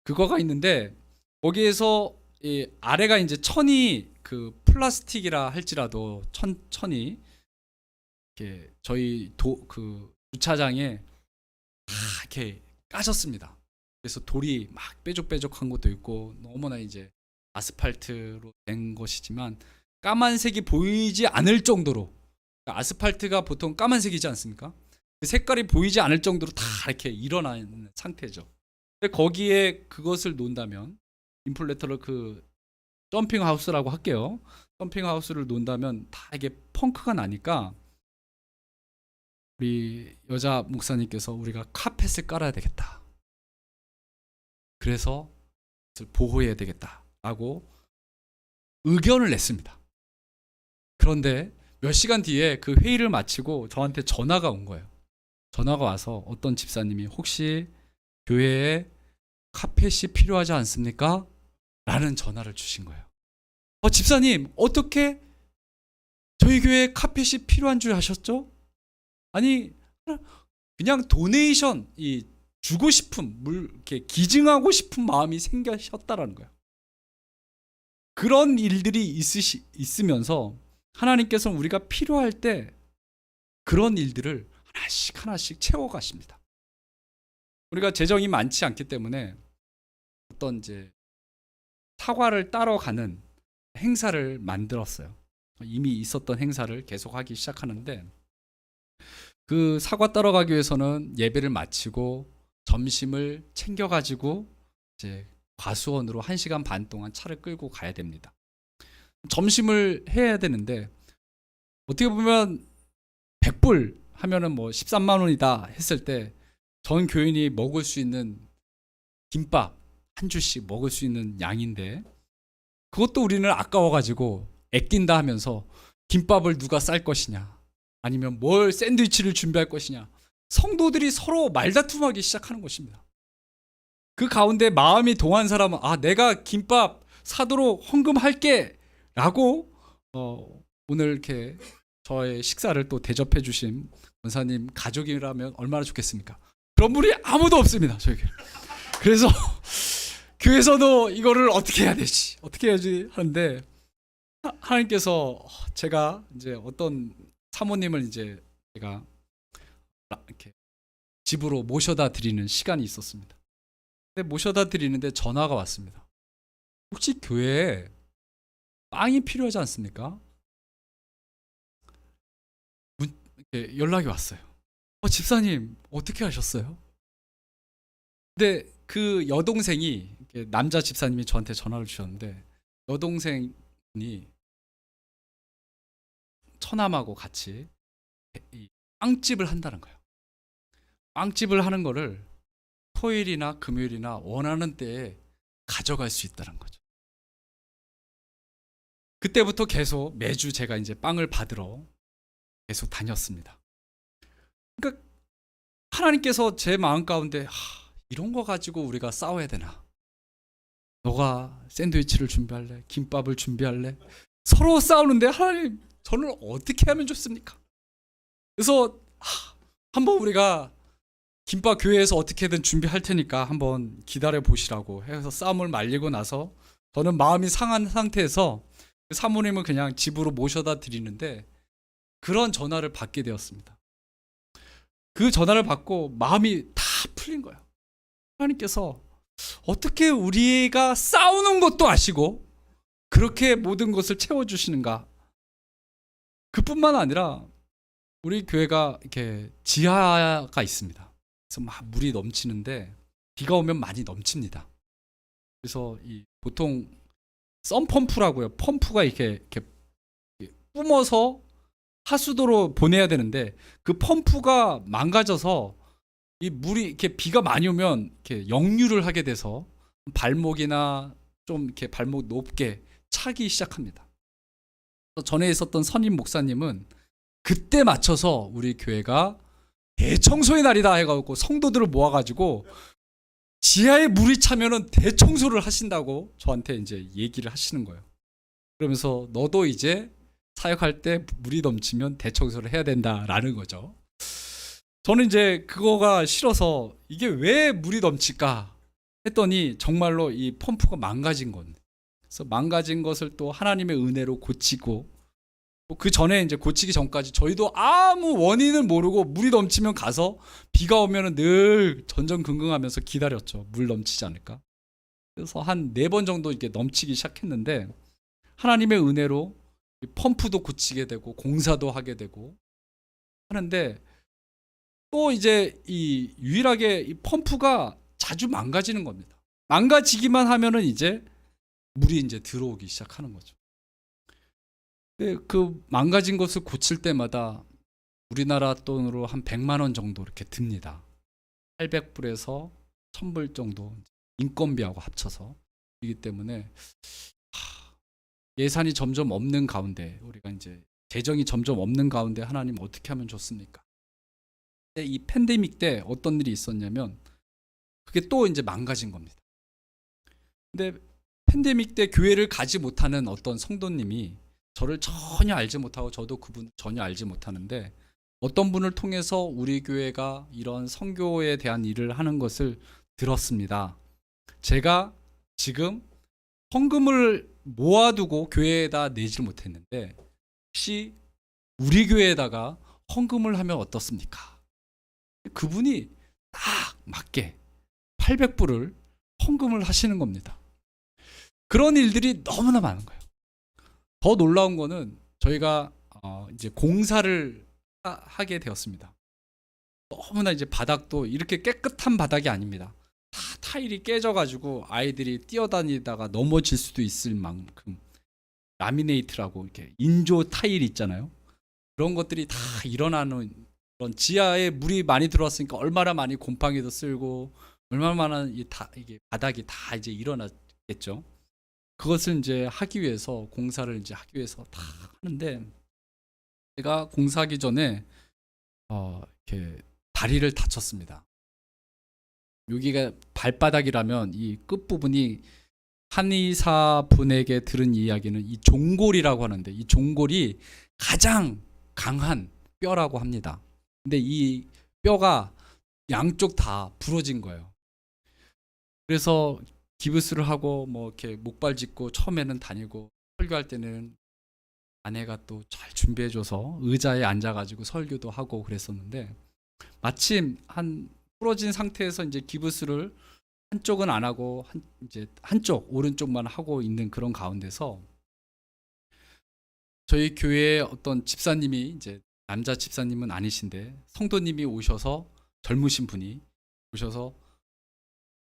그거가 있는데 거기에서 이 아래가 이제 천이 그 플라스틱이라 할지라도 천이 이렇게 저희 그 주차장에 다 이렇게 까졌습니다. 그래서 돌이 막 뾰족뾰족한 것도 있고 너무나 이제 아스팔트로 된 것이지만 까만색이 보이지 않을 정도로 그러니까 아스팔트가 보통 까만색이지 않습니까? 그 색깔이 보이지 않을 정도로 다 이렇게 일어나 있는 상태죠. 근데 거기에 그것을 놓는다면 인플레터를 그 점핑 하우스라고 할게요. 점핑 하우스를 놓는다면 다 이게 펑크가 나니까 우리 여자 목사님께서 우리가 카펫을 깔아야 되겠다. 그래서 보호해야 되겠다라고 의견을 냈습니다. 그런데 몇 시간 뒤에 그 회의를 마치고 저한테 전화가 온 거예요. 전화가 와서 어떤 집사님이 혹시 교회에 카펫이 필요하지 않습니까? 라는 전화를 주신 거예요. 집사님 어떻게 저희 교회에 카펫이 필요한 줄 아셨죠? 아니 그냥 도네이션 주고 싶은 이렇게 기증하고 싶은 마음이 생기셨다라는 거예요. 그런 일들이 있으면서 하나님께서는 우리가 필요할 때 그런 일들을 하나씩 채워가십니다. 우리가 재정이 많지 않기 때문에 어떤 이제 사과를 따러 가는 행사를 만들었어요. 이미 있었던 행사를 계속하기 시작하는데 그 사과 따러 가기 위해서는 예배를 마치고 점심을 챙겨가지고 이제 과수원으로 1시간 반 동안 차를 끌고 가야 됩니다. 점심을 해야 되는데 어떻게 보면 100불 하면은 뭐 13만 원이다 했을 때 전 교인이 먹을 수 있는 김밥 한 줄씩 먹을 수 있는 양인데 그것도 우리는 아까워가지고 아낀다 하면서 김밥을 누가 쌀 것이냐 아니면 뭘 샌드위치를 준비할 것이냐 성도들이 서로 말다툼하기 시작하는 것입니다. 그 가운데 마음이 동한 사람은 내가 김밥 사도록 헌금할게 라고 오늘 이렇게 저의 식사를 또 대접해 주신 권사님 가족이라면 얼마나 좋겠습니까? 그런 분이 아무도 없습니다. 저희 교회. 그래서 교회에서도 이거를 어떻게 해야 되지? 어떻게 해야지 하는데 하나님께서 제가 이제 어떤 사모님을 이제 제가 이렇게 집으로 모셔다 드리는 시간이 있었습니다. 근데 모셔다 드리는데 전화가 왔습니다. 혹시 교회에 빵이 필요하지 않습니까? 이렇게 연락이 왔어요. 집사님 어떻게 하셨어요? 근데 그 여동생이 남자 집사님이 저한테 전화를 주셨는데 여동생이 처남하고 같이 이 빵집을 한다는 거예요. 빵집을 하는 거를 토요일이나 금요일이나 원하는 때에 가져갈 수 있다는 거죠. 그때부터 계속 매주 제가 이제 빵을 받으러 계속 다녔습니다. 그러니까 하나님께서 제 마음 가운데 이런 거 가지고 우리가 싸워야 되나? 너가 샌드위치를 준비할래? 김밥을 준비할래? 서로 싸우는데 하나님 저는 어떻게 하면 좋습니까? 그래서 한번 우리가 김밥 교회에서 어떻게든 준비할 테니까 한번 기다려 보시라고 해서 싸움을 말리고 나서 저는 마음이 상한 상태에서 사모님을 그냥 집으로 모셔다 드리는데 그런 전화를 받게 되었습니다. 그 전화를 받고 마음이 다 풀린 거예요. 하나님께서 어떻게 우리가 싸우는 것도 아시고 그렇게 모든 것을 채워주시는가. 그뿐만 아니라 우리 교회가 이렇게 지하가 있습니다. 그래서 막 물이 넘치는데 비가 오면 많이 넘칩니다. 그래서 이 보통 썬펌프라고요. 펌프가 이렇게 뿜어서 하수도로 보내야 되는데 그 펌프가 망가져서 이 물이 이렇게 비가 많이 오면 이렇게 역류를 하게 돼서 발목이나 좀 이렇게 발목 높게 차기 시작합니다. 전에 있었던 선임 목사님은 그때 맞춰서 우리 교회가 대청소의 날이다 해가지고 성도들을 모아가지고 지하에 물이 차면은 대청소를 하신다고 저한테 이제 얘기를 하시는 거예요. 그러면서 너도 이제 사역할 때 물이 넘치면 대청소를 해야 된다라는 거죠. 저는 이제 그거가 싫어서 이게 왜 물이 넘칠까 했더니 정말로 이 펌프가 망가진 건데, 그래서 망가진 것을 또 하나님의 은혜로 고치고 그 전에 이제 고치기 전까지 저희도 아무 원인을 모르고 물이 넘치면 가서 비가 오면은 늘 전전긍긍하면서 기다렸죠. 물 넘치지 않을까. 그래서 한 4번 정도 이렇게 넘치기 시작했는데 하나님의 은혜로 펌프도 고치게 되고 공사도 하게 되고 하는데 또 이제 이 유일하게 이 펌프가 자주 망가지는 겁니다. 망가지기만 하면은 이제 물이 이제 들어오기 시작하는 거죠. 그 망가진 것을 고칠 때마다 우리나라 돈으로 한 100만 원 정도 이렇게 듭니다. 800불에서 1000불 정도 인건비하고 합쳐서 이기 때문에 예산이 점점 없는 가운데 우리가 이제 재정이 점점 없는 가운데 하나님 어떻게 하면 좋습니까? 이 팬데믹 때 어떤 일이 있었냐면 그게 또 이제 망가진 겁니다. 근데 팬데믹 때 교회를 가지 못하는 어떤 성도님이 저를 전혀 알지 못하고 저도 그분 전혀 알지 못하는데 어떤 분을 통해서 우리 교회가 이런 선교에 대한 일을 하는 것을 들었습니다. 제가 지금 헌금을 모아두고 교회에다 내질 못했는데 혹시 우리 교회에다가 헌금을 하면 어떻습니까? 그분이 딱 맞게 800불을 헌금을 하시는 겁니다. 그런 일들이 너무나 많은 거예요. 더 놀라운 거는 저희가 이제 공사를 하게 되었습니다. 너무나 이제 바닥도 이렇게 깨끗한 바닥이 아닙니다. 다 타일이 깨져가지고 아이들이 뛰어다니다가 넘어질 수도 있을 만큼 라미네이트라고 이렇게 인조 타일 있잖아요. 그런 것들이 다 일어나는 그런 지하에 물이 많이 들어왔으니까 얼마나 많이 곰팡이도 쓸고 얼마나 많은 이게 바닥이 다 이제 일어났겠죠. 그것을 이제 하기 위해서 공사를 이제 하기 위해서 다 하는데 제가 공사하기 전에 이렇게 다리를 다쳤습니다. 여기가 발바닥이라면 이 끝부분이 한의사분에게 들은 이야기는 이 종골이라고 하는데 이 종골이 가장 강한 뼈라고 합니다. 근데 이 뼈가 양쪽 다 부러진 거예요. 그래서 기부스를 하고 뭐 이렇게 목발 짚고 처음에는 다니고 설교할 때는 아내가 또 잘 준비해줘서 의자에 앉아가지고 설교도 하고 그랬었는데 마침 한 부러진 상태에서 이제 기부스를 한쪽은 안 하고 이제 한쪽 오른쪽만 하고 있는 그런 가운데서 저희 교회에 어떤 집사님이 이제 남자 집사님은 아니신데 성도님이 오셔서 젊으신 분이 오셔서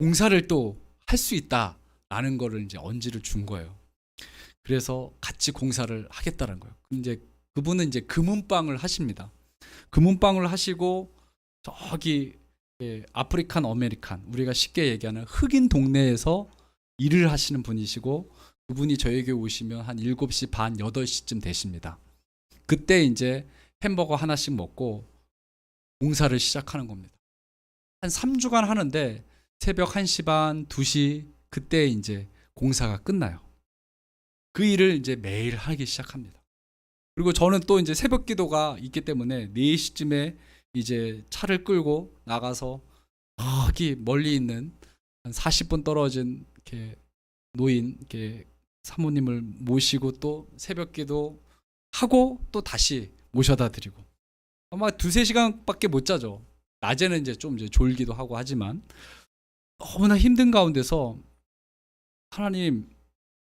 봉사를 또 할 수 있다라는 거를 이제 언지를 준 거예요. 그래서 같이 공사를 하겠다는 거예요. 이제 그분은 이제 금은방을 하십니다. 금은방을 하시고 저기 아프리칸 아메리칸, 우리가 쉽게 얘기하는 흑인 동네에서 일을 하시는 분이시고, 그분이 저에게 오시면 한 7시 반, 8시쯤 되십니다. 그때 이제 햄버거 하나씩 먹고 공사를 시작하는 겁니다. 한 3주간 하는데 새벽 1시 반, 2시 그때 이제 공사가 끝나요. 그 일을 이제 매일 하기 시작합니다. 그리고 저는 또 이제 새벽 기도가 있기 때문에 4시쯤에 이제 차를 끌고 나가서 저기 멀리 있는 한 40분 떨어진 이렇게 노인 이렇게 사모님을 모시고 또 새벽 기도 하고 또 다시 모셔다 드리고, 아마 2-3시간밖에 못 자죠. 낮에는 이제 좀 이제 졸기도 하고 하지만 너무나 힘든 가운데서 하나님,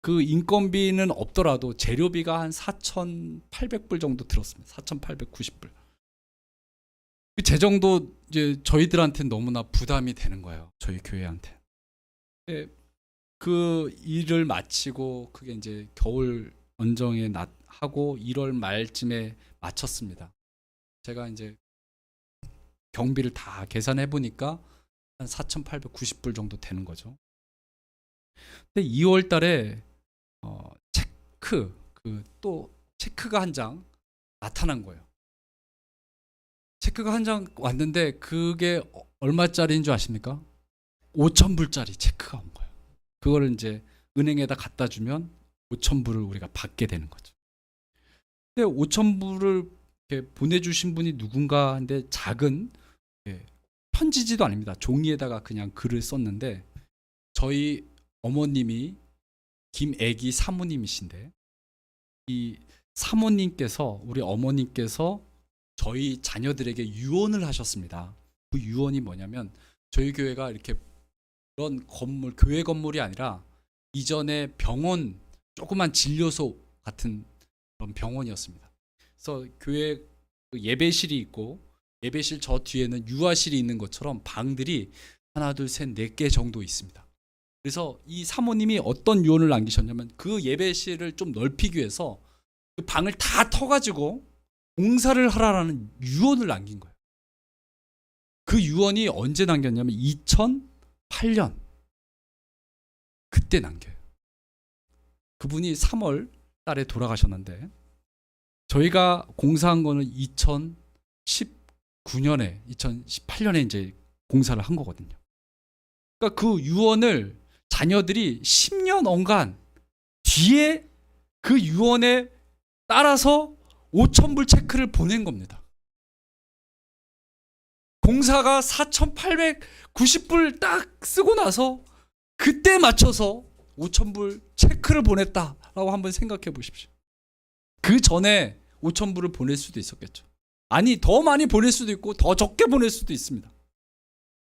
그 인건비는 없더라도 재료비가 한 4,800불 정도 들었습니다. 4,890불. 그 재정도 이제 저희들한테는 너무나 부담이 되는 거예요. 저희 교회한테. 그 일을 마치고 그게 이제 겨울 언정에 하고 1월 말쯤에 마쳤습니다. 제가 이제 경비를 다 계산해 보니까 한 4,890불 정도 되는 거죠. 근데 2월 달에 또 체크가 한 장 나타난 거예요. 체크가 한 장 왔는데 그게 얼마짜리인 줄 아십니까? 5,000불짜리 체크가 온 거예요. 그거를 이제 은행에다 갖다 주면 5,000불을 우리가 받게 되는 거죠. 근데 5,000불을 이렇게 보내주신 분이 누군가 한데 작은 편지지도 아닙니다. 종이에다가 그냥 글을 썼는데 저희 어머님이 김애기 사모님이신데, 이 사모님께서, 우리 어머님께서 저희 자녀들에게 유언을 하셨습니다. 그 유언이 뭐냐면, 저희 교회가 이렇게 그런 건물, 교회 건물이 아니라 이전에 병원, 조그만 진료소 같은 그런 병원이었습니다. 그래서 교회 예배실이 있고, 예배실 저 뒤에는 유아실이 있는 것처럼 방들이 하나, 둘, 셋, 4개 정도 있습니다. 그래서 이 사모님이 어떤 유언을 남기셨냐면, 그 예배실을 좀 넓히기 위해서 그 방을 다 터가지고 공사를 하라라는 유언을 남긴 거예요. 그 유언이 언제 남겼냐면 2008년 그때 남겨요. 그분이 3월 달에 돌아가셨는데 저희가 공사한 거는 2018년에 이제 공사를 한 거거든요. 그러니까 그 유언을 자녀들이 10년간 뒤에 그 유언에 따라서 5,000불 체크를 보낸 겁니다. 공사가 4,890불 딱 쓰고 나서 그때 맞춰서 5,000불 체크를 보냈다라고 한번 생각해 보십시오. 그 전에 5,000불을 보낼 수도 있었겠죠. 아니, 더 많이 보낼 수도 있고 더 적게 보낼 수도 있습니다.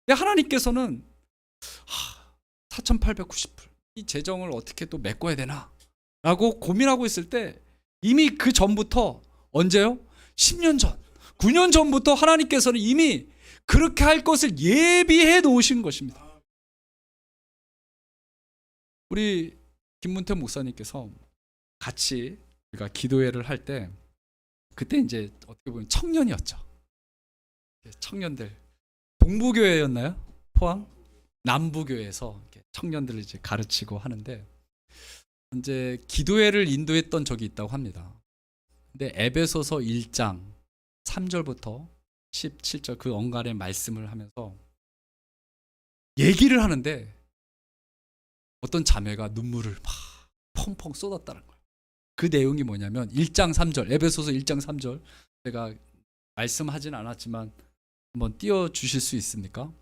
근데 하나님께서는 4,890불 이 재정을 어떻게 또 메꿔야 되나 라고 고민하고 있을 때, 이미 그 전부터, 언제요? 10년 전, 9년 전부터 하나님께서는 이미 그렇게 할 것을 예비해 놓으신 것입니다. 우리 김문태 목사님께서 같이 우리가 기도회를 할 때, 그때 이제 어떻게 보면 청년이었죠. 청년들, 동부교회였나요? 포항? 남부교회에서 청년들을 이제 가르치고 하는데, 이제 기도회를 인도했던 적이 있다고 합니다. 근데 에베소서 1장 3절부터 17절 그 언갈의 말씀을 하면서 얘기를 하는데 어떤 자매가 눈물을 막 펑펑 쏟았다는 거예요. 그 내용이 뭐냐면 1장 3절, 에베소서 1장 3절, 제가 말씀하진 않았지만 한번 띄워주실 수 있습니까?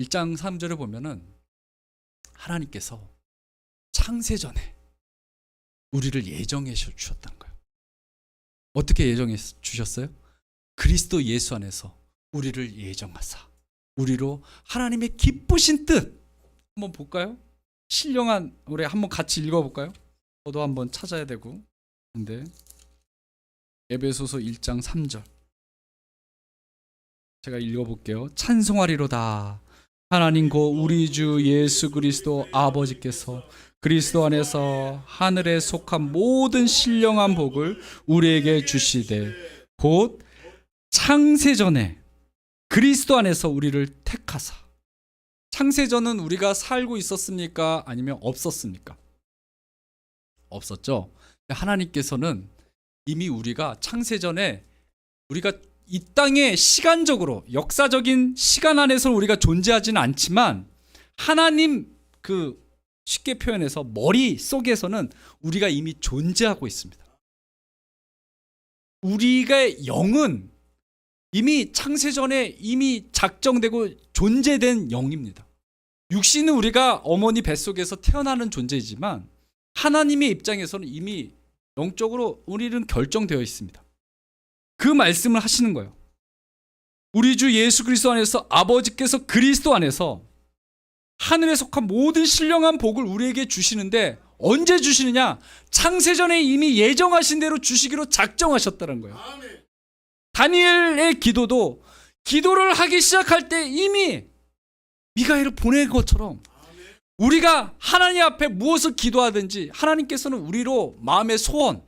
1장 3절에 보면은 하나님께서 창세전에 우리를 예정해 주셨다는 거예요. 어떻게 예정해 주셨어요? 그리스도 예수 안에서 우리를 예정하사 우리로 하나님의 기쁘신 뜻, 한번 볼까요? 신령한, 우리 한번 같이 읽어볼까요? 저도 한번 찾아야 되고. 근데 에베소서 1장 3절 제가 읽어볼게요. 찬송하리로다 하나님 곧 우리 주 예수 그리스도 아버지께서 그리스도 안에서 하늘에 속한 모든 신령한 복을 우리에게 주시되 곧 창세전에 그리스도 안에서 우리를 택하사. 창세전은 우리가 살고 있었습니까? 아니면 없었습니까? 없었죠. 하나님께서는 이미 우리가 창세전에 우리가 이 땅에 시간적으로 역사적인 시간 안에서 우리가 존재하지는 않지만 하나님 쉽게 표현해서 머릿속에서는 우리가 이미 존재하고 있습니다. 우리의 영은 이미 창세전에 이미 작정되고 존재된 영입니다. 육신은 우리가 어머니 뱃속에서 태어나는 존재이지만 하나님의 입장에서는 이미 영적으로 우리는 결정되어 있습니다. 그 말씀을 하시는 거예요. 우리 주 예수 그리스도 안에서 아버지께서 그리스도 안에서 하늘에 속한 모든 신령한 복을 우리에게 주시는데 언제 주시느냐? 창세전에 이미 예정하신 대로 주시기로 작정하셨다는 거예요. 다니엘의 기도도 기도를 하기 시작할 때 이미 미가엘을 보낸 것처럼 우리가 하나님 앞에 무엇을 기도하든지 하나님께서는 우리로 마음의 소원,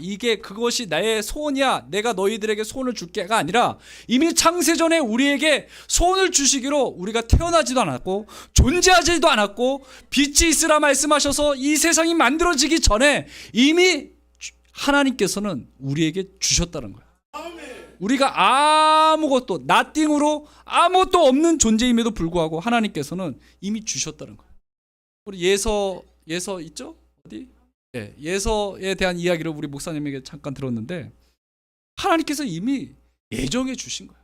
이게 그것이 나의 소원이야, 내가 너희들에게 소원을 줄게가 아니라 이미 창세전에 우리에게 소원을 주시기로 우리가 태어나지도 않았고 존재하지도 않았고 빛이 있으라 말씀하셔서 이 세상이 만들어지기 전에 이미 하나님께서는 우리에게 주셨다는 거예요. 우리가 아무것도 나띵으로 아무것도 없는 존재임에도 불구하고 하나님께서는 이미 주셨다는 거예요. 우리 예서 있죠? 어디? 네, 예서에 대한 이야기를 우리 목사님에게 잠깐 들었는데 하나님께서 이미 예정해 주신 거예요.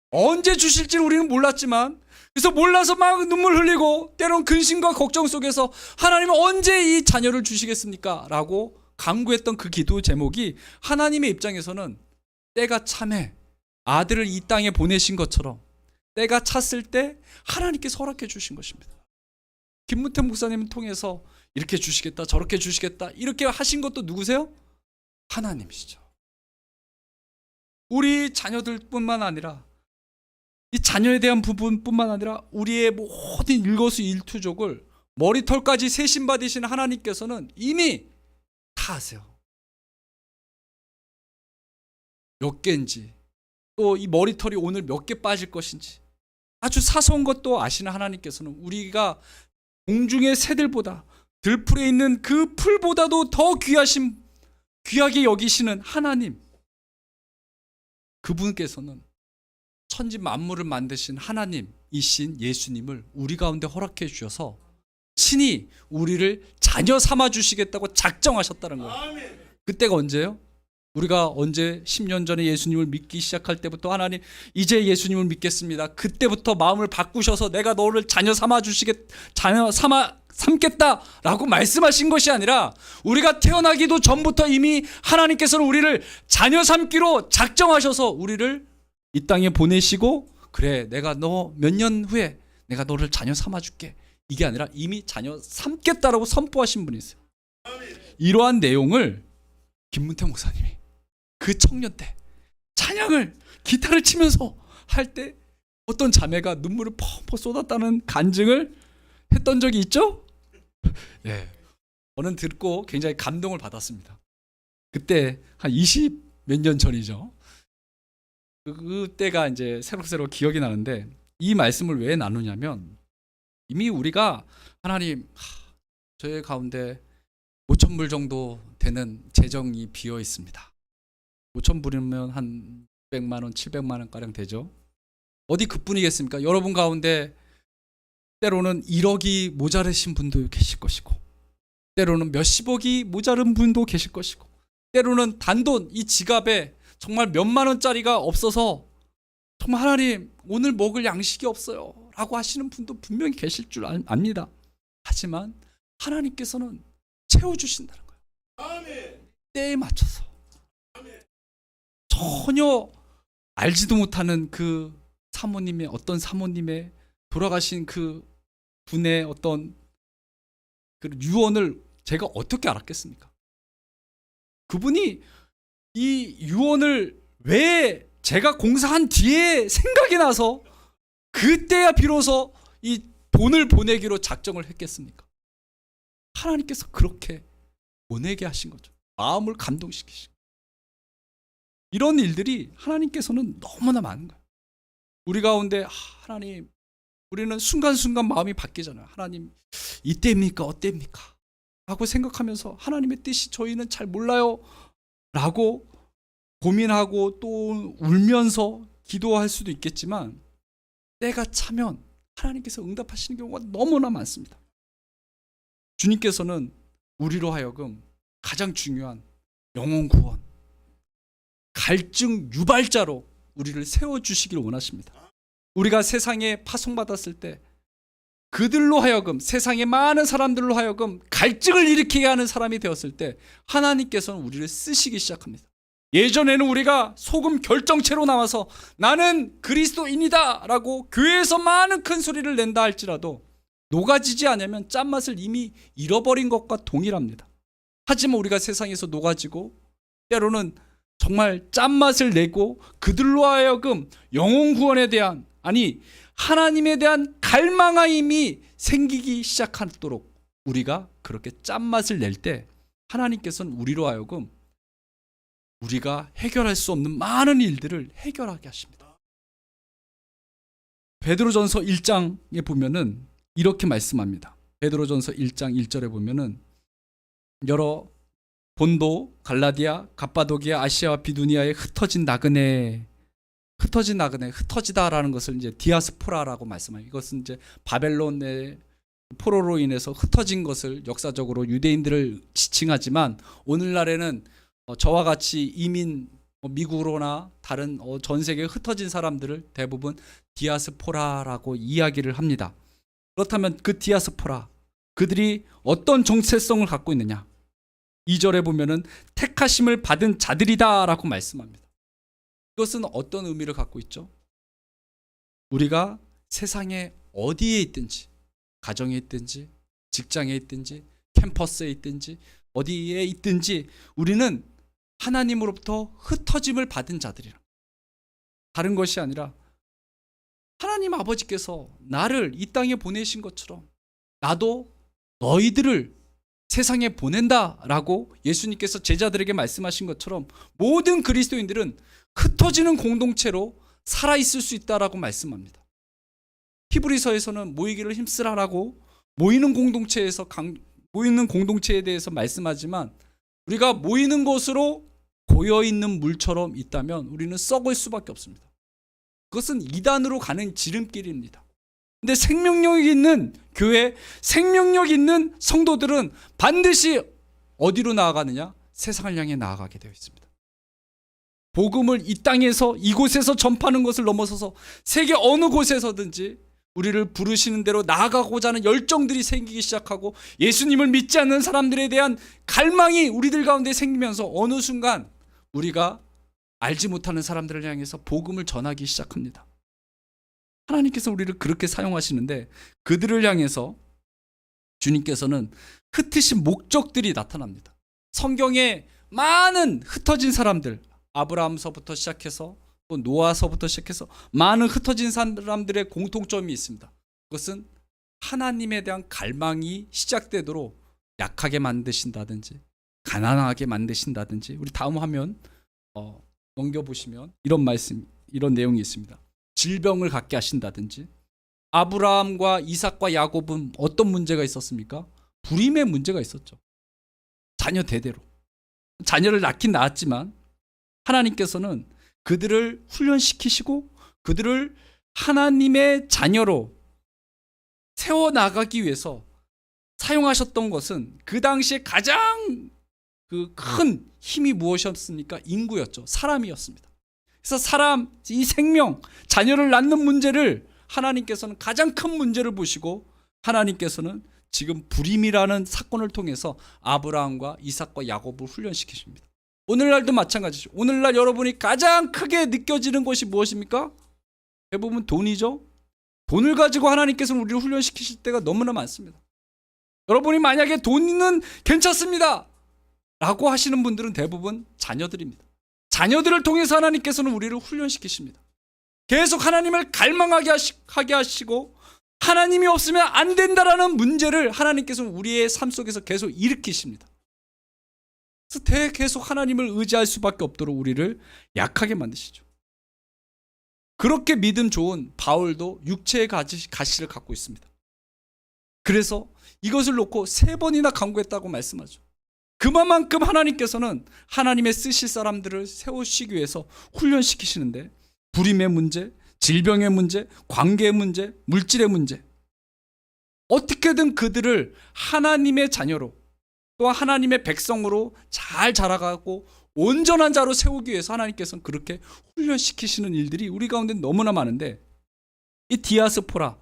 언제 주실지는 우리는 몰랐지만 그래서 몰라서 막 눈물 흘리고 때론 근심과 걱정 속에서 하나님은 언제 이 자녀를 주시겠습니까? 라고 간구했던 그 기도 제목이 하나님의 입장에서는 때가 참에 아들을 이 땅에 보내신 것처럼 때가 찼을 때 하나님께서 허락해 주신 것입니다. 김문태 목사님을 통해서 이렇게 주시겠다 저렇게 주시겠다 이렇게 하신 것도 누구세요? 하나님이시죠. 우리 자녀들뿐만 아니라 이 자녀에 대한 부분뿐만 아니라 우리의 모든 일거수일투족을 머리털까지 세심받으신 하나님께서는 이미 다 아세요. 몇 개인지 또 이 머리털이 오늘 몇 개 빠질 것인지 아주 사소한 것도 아시는 하나님께서는 우리가 공중의 새들보다 들풀에 있는 그 풀보다도 더 귀하게 여기시는 하나님, 그분께서는 천지 만물을 만드신 하나님이신 예수님을 우리 가운데 허락해 주셔서 친히 우리를 자녀 삼아 주시겠다고 작정하셨다는 거예요. 그때가 언제예요? 우리가 언제 10년 전에 예수님을 믿기 시작할 때부터 하나님 이제 예수님을 믿겠습니다. 그때부터 마음을 바꾸셔서 내가 너를 자녀 삼겠다라고 말씀하신 것이 아니라 우리가 태어나기도 전부터 이미 하나님께서는 우리를 자녀 삼기로 작정하셔서 우리를 이 땅에 보내시고 그래 내가 너 몇 년 후에 내가 너를 자녀 삼아줄게 이게 아니라 이미 자녀 삼겠다라고 선포하신 분이 있어요. 이러한 내용을 김문태 목사님이 그 청년 때 찬양을 기타를 치면서 할 때 어떤 자매가 눈물을 펑펑 쏟았다는 간증을 했던 적이 있죠? 예, 저는 듣고 굉장히 감동을 받았습니다. 그때 한 20 몇 년 전이죠. 그때가 이제 새록새록 기억이 나는데 이 말씀을 왜 나누냐면 이미 우리가 하나님 저희 가운데 5,000불 정도 되는 재정이 비어 있습니다. 5,000불이면 한 600만 원, 700만 원 가량 되죠. 어디 그뿐이겠습니까? 여러분 가운데 때로는 1억이 모자르신 분도 계실 것이고 때로는 몇십억이 모자른 분도 계실 것이고 때로는 단돈 이 지갑에 정말 몇만 원짜리가 없어서 정말 하나님 오늘 먹을 양식이 없어요 라고 하시는 분도 분명히 계실 줄 압니다. 하지만 하나님께서는 채워주신다는 거예요. 때에 맞춰서 전혀 알지도 못하는 그 사모님의 어떤 사모님의 돌아가신 그 분의 어떤 그 유언을 제가 어떻게 알았겠습니까? 그분이 이 유언을 왜 제가 공사한 뒤에 생각이 나서 그때야 비로소 이 돈을 보내기로 작정을 했겠습니까? 하나님께서 그렇게 보내게 하신 거죠. 마음을 감동시키시고. 이런 일들이 하나님께서는 너무나 많은 거예요. 우리 가운데 하나님, 우리는 순간순간 마음이 바뀌잖아요. 하나님, 이때입니까? 어때입니까? 라고 생각하면서 하나님의 뜻이 저희는 잘 몰라요 라고 고민하고 또 울면서 기도할 수도 있겠지만, 때가 차면 하나님께서 응답하시는 경우가 너무나 많습니다. 주님께서는 우리로 하여금 가장 중요한 영혼 구원, 갈증 유발자로 우리를 세워주시길 원하십니다. 우리가 세상에 파송받았을 때 그들로 하여금, 세상의 많은 사람들로 하여금 갈증을 일으키게 하는 사람이 되었을 때 하나님께서는 우리를 쓰시기 시작합니다. 예전에는 우리가 소금 결정체로 나와서 나는 그리스도인이다 라고 교회에서 많은 큰 소리를 낸다 할지라도 녹아지지 않으면 짠맛을 이미 잃어버린 것과 동일합니다. 하지만 우리가 세상에서 녹아지고 때로는 정말 짠맛을 내고 그들로 하여금 영혼 구원에 대한, 아니 하나님에 대한 갈망함이 생기기 시작하도록 우리가 그렇게 짠맛을 낼 때 하나님께서는 우리로 하여금 우리가 해결할 수 없는 많은 일들을 해결하게 하십니다. 베드로전서 1장에 보면은 이렇게 말씀합니다. 베드로전서 1장 1절에 보면은 여러 본도, 갈라디아, 갑바도기아, 아시아와 비두니아에 흩어진 나그네, 흩어지다라는 것을 이제 디아스포라라고 말씀합니다. 이것은 이제 바벨론의 포로로 인해서 흩어진 것을 역사적으로 유대인들을 지칭하지만, 오늘날에는 저와 같이 이민 미국으로나 다른 전 세계에 흩어진 사람들을 대부분 디아스포라라고 이야기를 합니다. 그렇다면 그 디아스포라, 그들이 어떤 정체성을 갖고 있느냐? 2절에 보면은 택하심을 받은 자들이다라고 말씀합니다. 이것은 어떤 의미를 갖고 있죠? 우리가 세상에 어디에 있든지, 가정에 있든지, 직장에 있든지, 캠퍼스에 있든지, 어디에 있든지 우리는 하나님으로부터 흩어짐을 받은 자들이라. 다른 것이 아니라 하나님 아버지께서 나를 이 땅에 보내신 것처럼 나도 너희들을 세상에 보낸다라고 예수님께서 제자들에게 말씀하신 것처럼 모든 그리스도인들은 흩어지는 공동체로 살아있을 수 있다라고 말씀합니다. 히브리서에서는 모이기를 힘쓰라라고 모이는 공동체에 대해서 말씀하지만, 우리가 모이는 곳으로 고여있는 물처럼 있다면 우리는 썩을 수밖에 없습니다. 그것은 이단으로 가는 지름길입니다. 근데 생명력 있는 교회, 생명력 있는 성도들은 반드시 어디로 나아가느냐? 세상을 향해 나아가게 되어 있습니다. 복음을 이 땅에서, 이곳에서 전파하는 것을 넘어서서 세계 어느 곳에서든지 우리를 부르시는 대로 나아가고자 하는 열정들이 생기기 시작하고, 예수님을 믿지 않는 사람들에 대한 갈망이 우리들 가운데 생기면서 어느 순간 우리가 알지 못하는 사람들을 향해서 복음을 전하기 시작합니다. 하나님께서 우리를 그렇게 사용하시는데, 그들을 향해서 주님께서는 흩으신 목적들이 나타납니다. 성경에 많은 흩어진 사람들, 아브라함서부터 시작해서 또 노아서부터 시작해서 많은 흩어진 사람들의 공통점이 있습니다. 그것은 하나님에 대한 갈망이 시작되도록 약하게 만드신다든지 가난하게 만드신다든지, 우리 다음 화면 넘겨보시면 이런 내용이 있습니다. 질병을 갖게 하신다든지. 아브라함과 이삭과 야곱은 어떤 문제가 있었습니까? 불임의 문제가 있었죠. 자녀 대대로. 자녀를 낳긴 낳았지만 하나님께서는 그들을 훈련시키시고 그들을 하나님의 자녀로 세워나가기 위해서 사용하셨던 것은 그 당시에 가장 큰 힘이 무엇이었습니까? 인구였죠. 사람이었습니다. 그래서 이 생명, 자녀를 낳는 문제를 하나님께서는 가장 큰 문제를 보시고, 하나님께서는 지금 불임이라는 사건을 통해서 아브라함과 이삭과 야곱을 훈련시키십니다. 오늘날도 마찬가지죠. 오늘날 여러분이 가장 크게 느껴지는 것이 무엇입니까? 대부분 돈이죠. 돈을 가지고 하나님께서는 우리를 훈련시키실 때가 너무나 많습니다. 여러분이 만약에 돈은 괜찮습니다 라고 하시는 분들은 대부분 자녀들입니다. 자녀들을 통해서 하나님께서는 우리를 훈련시키십니다. 계속 하나님을 갈망하게 하시고 하나님이 없으면 안 된다라는 문제를 하나님께서 우리의 삶 속에서 계속 일으키십니다. 그래서 계속 하나님을 의지할 수밖에 없도록 우리를 약하게 만드시죠. 그렇게 믿음 좋은 바울도 육체의 가시를 갖고 있습니다. 그래서 이것을 놓고 3번이나 간구했다고 말씀하죠. 그만큼 하나님께서는 하나님의 쓰실 사람들을 세우시기 위해서 훈련시키시는데, 불임의 문제, 질병의 문제, 관계의 문제, 물질의 문제, 어떻게든 그들을 하나님의 자녀로, 또 하나님의 백성으로 잘 자라가고 온전한 자로 세우기 위해서 하나님께서는 그렇게 훈련시키시는 일들이 우리 가운데 너무나 많은데, 이 디아스포라,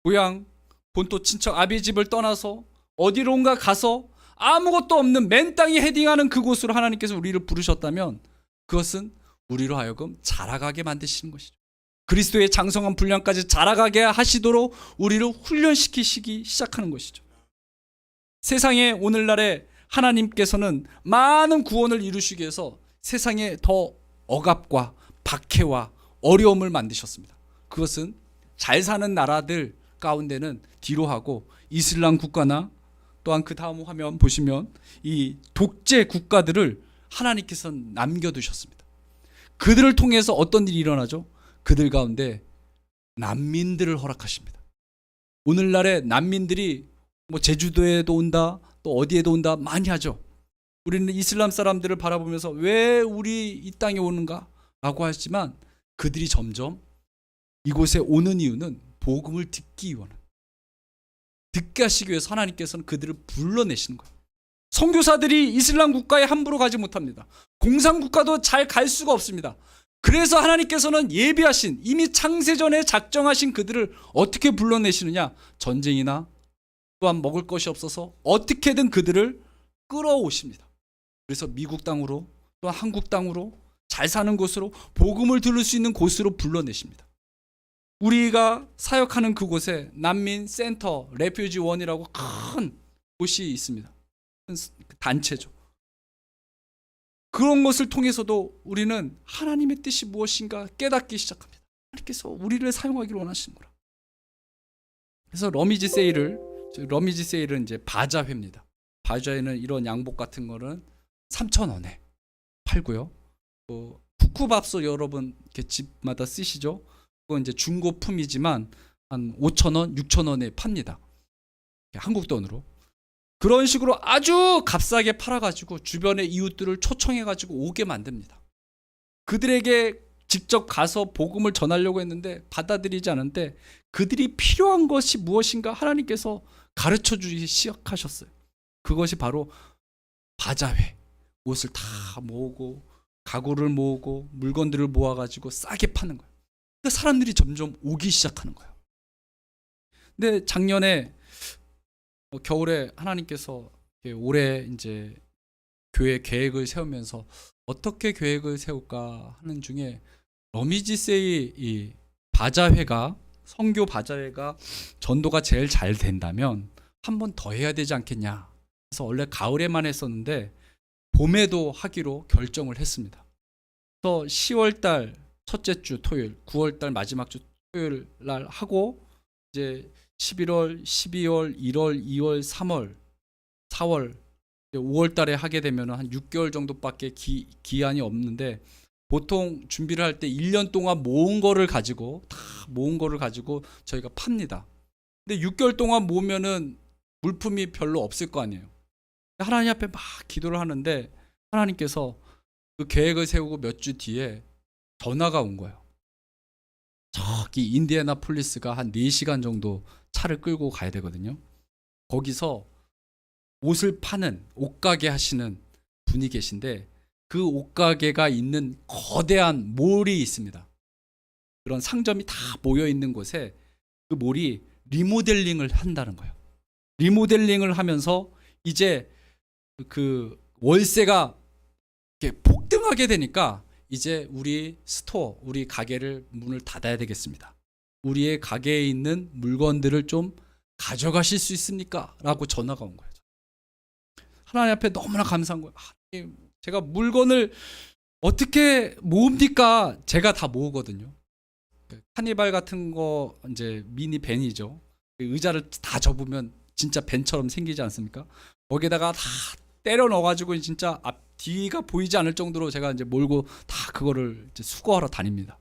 고향 본토 친척 아비 집을 떠나서 어디론가 가서 아무것도 없는 맨 땅에 헤딩하는 그곳으로 하나님께서 우리를 부르셨다면, 그것은 우리로 하여금 자라가게 만드시는 것이죠. 그리스도의 장성한 분량까지 자라가게 하시도록 우리를 훈련시키시기 시작하는 것이죠. 세상에 오늘날에 하나님께서는 많은 구원을 이루시기 위해서 세상에 더 억압과 박해와 어려움을 만드셨습니다. 그것은 잘 사는 나라들 가운데는 뒤로 하고, 이슬람 국가나 또한 그 다음 화면 보시면 이 독재 국가들을 하나님께서는 남겨두셨습니다. 그들을 통해서 어떤 일이 일어나죠? 그들 가운데 난민들을 허락하십니다. 오늘날의 난민들이 제주도에도 온다, 또 어디에도 온다 많이 하죠. 우리는 이슬람 사람들을 바라보면서 왜 우리 이 땅에 오는가 라고 하지만, 그들이 점점 이곳에 오는 이유는 복음을 듣기 위한, 듣게 하시기 위해서 하나님께서는 그들을 불러내시는 거예요. 선교사들이 이슬람 국가에 함부로 가지 못합니다. 공산국가도 잘 갈 수가 없습니다. 그래서 하나님께서는 예비하신, 이미 창세전에 작정하신 그들을 어떻게 불러내시느냐? 전쟁이나 또한 먹을 것이 없어서 어떻게든 그들을 끌어오십니다. 그래서 미국 땅으로, 또한 한국 땅으로, 잘 사는 곳으로, 복음을 들을 수 있는 곳으로 불러내십니다. 우리가 사역하는 그곳에 난민 센터, 레퓨지 원이라고 큰 곳이 있습니다. 큰 단체죠. 그런 것을 통해서도 우리는 하나님의 뜻이 무엇인가 깨닫기 시작합니다. 하나님께서 우리를 사용하기를 원하시는 거라. 그래서 러미지 세일은 이제 바자회입니다. 바자회는 이런 양복 같은 거는 3,000원에 팔고요. 쿠쿠밥솥 여러분 이렇게 집마다 쓰시죠? 그건 이제 중고품이지만 한 5,000원, 6,000원에 팝니다. 한국 돈으로. 그런 식으로 아주 값싸게 팔아가지고 주변의 이웃들을 초청해가지고 오게 만듭니다. 그들에게 직접 가서 복음을 전하려고 했는데 받아들이지 않은데, 그들이 필요한 것이 무엇인가 하나님께서 가르쳐 주기 시작하셨어요. 그것이 바로 바자회. 옷을 다 모으고 가구를 모으고 물건들을 모아가지고 싸게 파는 거예요. 그러니까 사람들이 점점 오기 시작하는 거예요. 근데 작년에 겨울에 하나님께서 올해 이제 교회 계획을 세우면서 어떻게 계획을 세울까 하는 중에, 러미지세이 이 바자회가, 선교 바자회가 전도가 제일 잘 된다면 한 번 더 해야 되지 않겠냐. 그래서 원래 가을에만 했었는데 봄에도 하기로 결정을 했습니다. 그래서 10월달 첫째 주 토요일, 9월달 마지막 주 토요일 날 하고, 이제 11월, 12월, 1월, 2월, 3월, 4월, 5월 달에 하게 되면 한 6개월 정도밖에 기한이 없는데, 보통 준비를 할 때 1년 동안 모은 거를 가지고 저희가 팝니다. 근데 6개월 동안 모으면은 물품이 별로 없을 거 아니에요. 하나님 앞에 막 기도를 하는데 하나님께서 그 계획을 세우고 몇 주 뒤에 전화가 온 거예요. 저기 인디애나폴리스가 한 4시간 정도 차를 끌고 가야 되거든요. 거기서 옷을 파는 옷가게 하시는 분이 계신데, 그 옷가게가 있는 거대한 몰이 있습니다. 그런 상점이 다 모여 있는 곳에 그 몰이 리모델링을 한다는 거예요. 리모델링을 하면서 이제 그 월세가 이렇게 폭등하게 되니까 이제 우리 스토어, 우리 가게를 문을 닫아야 되겠습니다. 우리의 가게에 있는 물건들을 좀 가져가실 수 있습니까? 라고 전화가 온 거예요. 하나님 앞에 너무나 감사한 거예요. 하나님, 제가 물건을 어떻게 모읍니까? 제가 다 모으거든요. 카니발 같은 거 이제 미니 밴이죠. 의자를 다 접으면 진짜 밴처럼 생기지 않습니까? 거기다가 다 때려 넣어가지고 진짜 앞 뒤가 보이지 않을 정도로 제가 이제 몰고 다 그거를 이제 수거하러 다닙니다.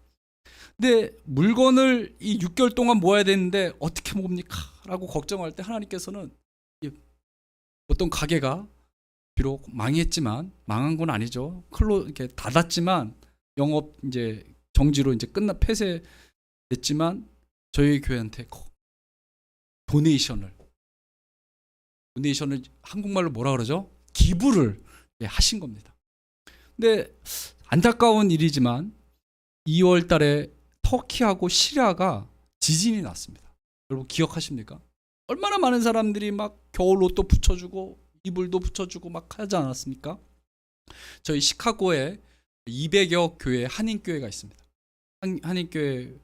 근데 물건을 이 6개월 동안 모아야 되는데 어떻게 뭡니까? 라고 걱정할 때 하나님께서는 어떤 가게가 비록 망했지만 망한 건 아니죠. 이렇게 닫았지만 영업 이제 정지로 이제 폐쇄됐지만 저희 교회한테 도네이션을 한국말로 뭐라 그러죠? 기부를 하신 겁니다. 근데 안타까운 일이지만 2월 달에 터키하고 시리아가 지진이 났습니다. 여러분 기억하십니까? 얼마나 많은 사람들이 막 겨울 옷도 붙여주고 이불도 붙여주고 막 하지 않았습니까? 저희 시카고에 200여 교회 한인교회가 있습니다. 한인교회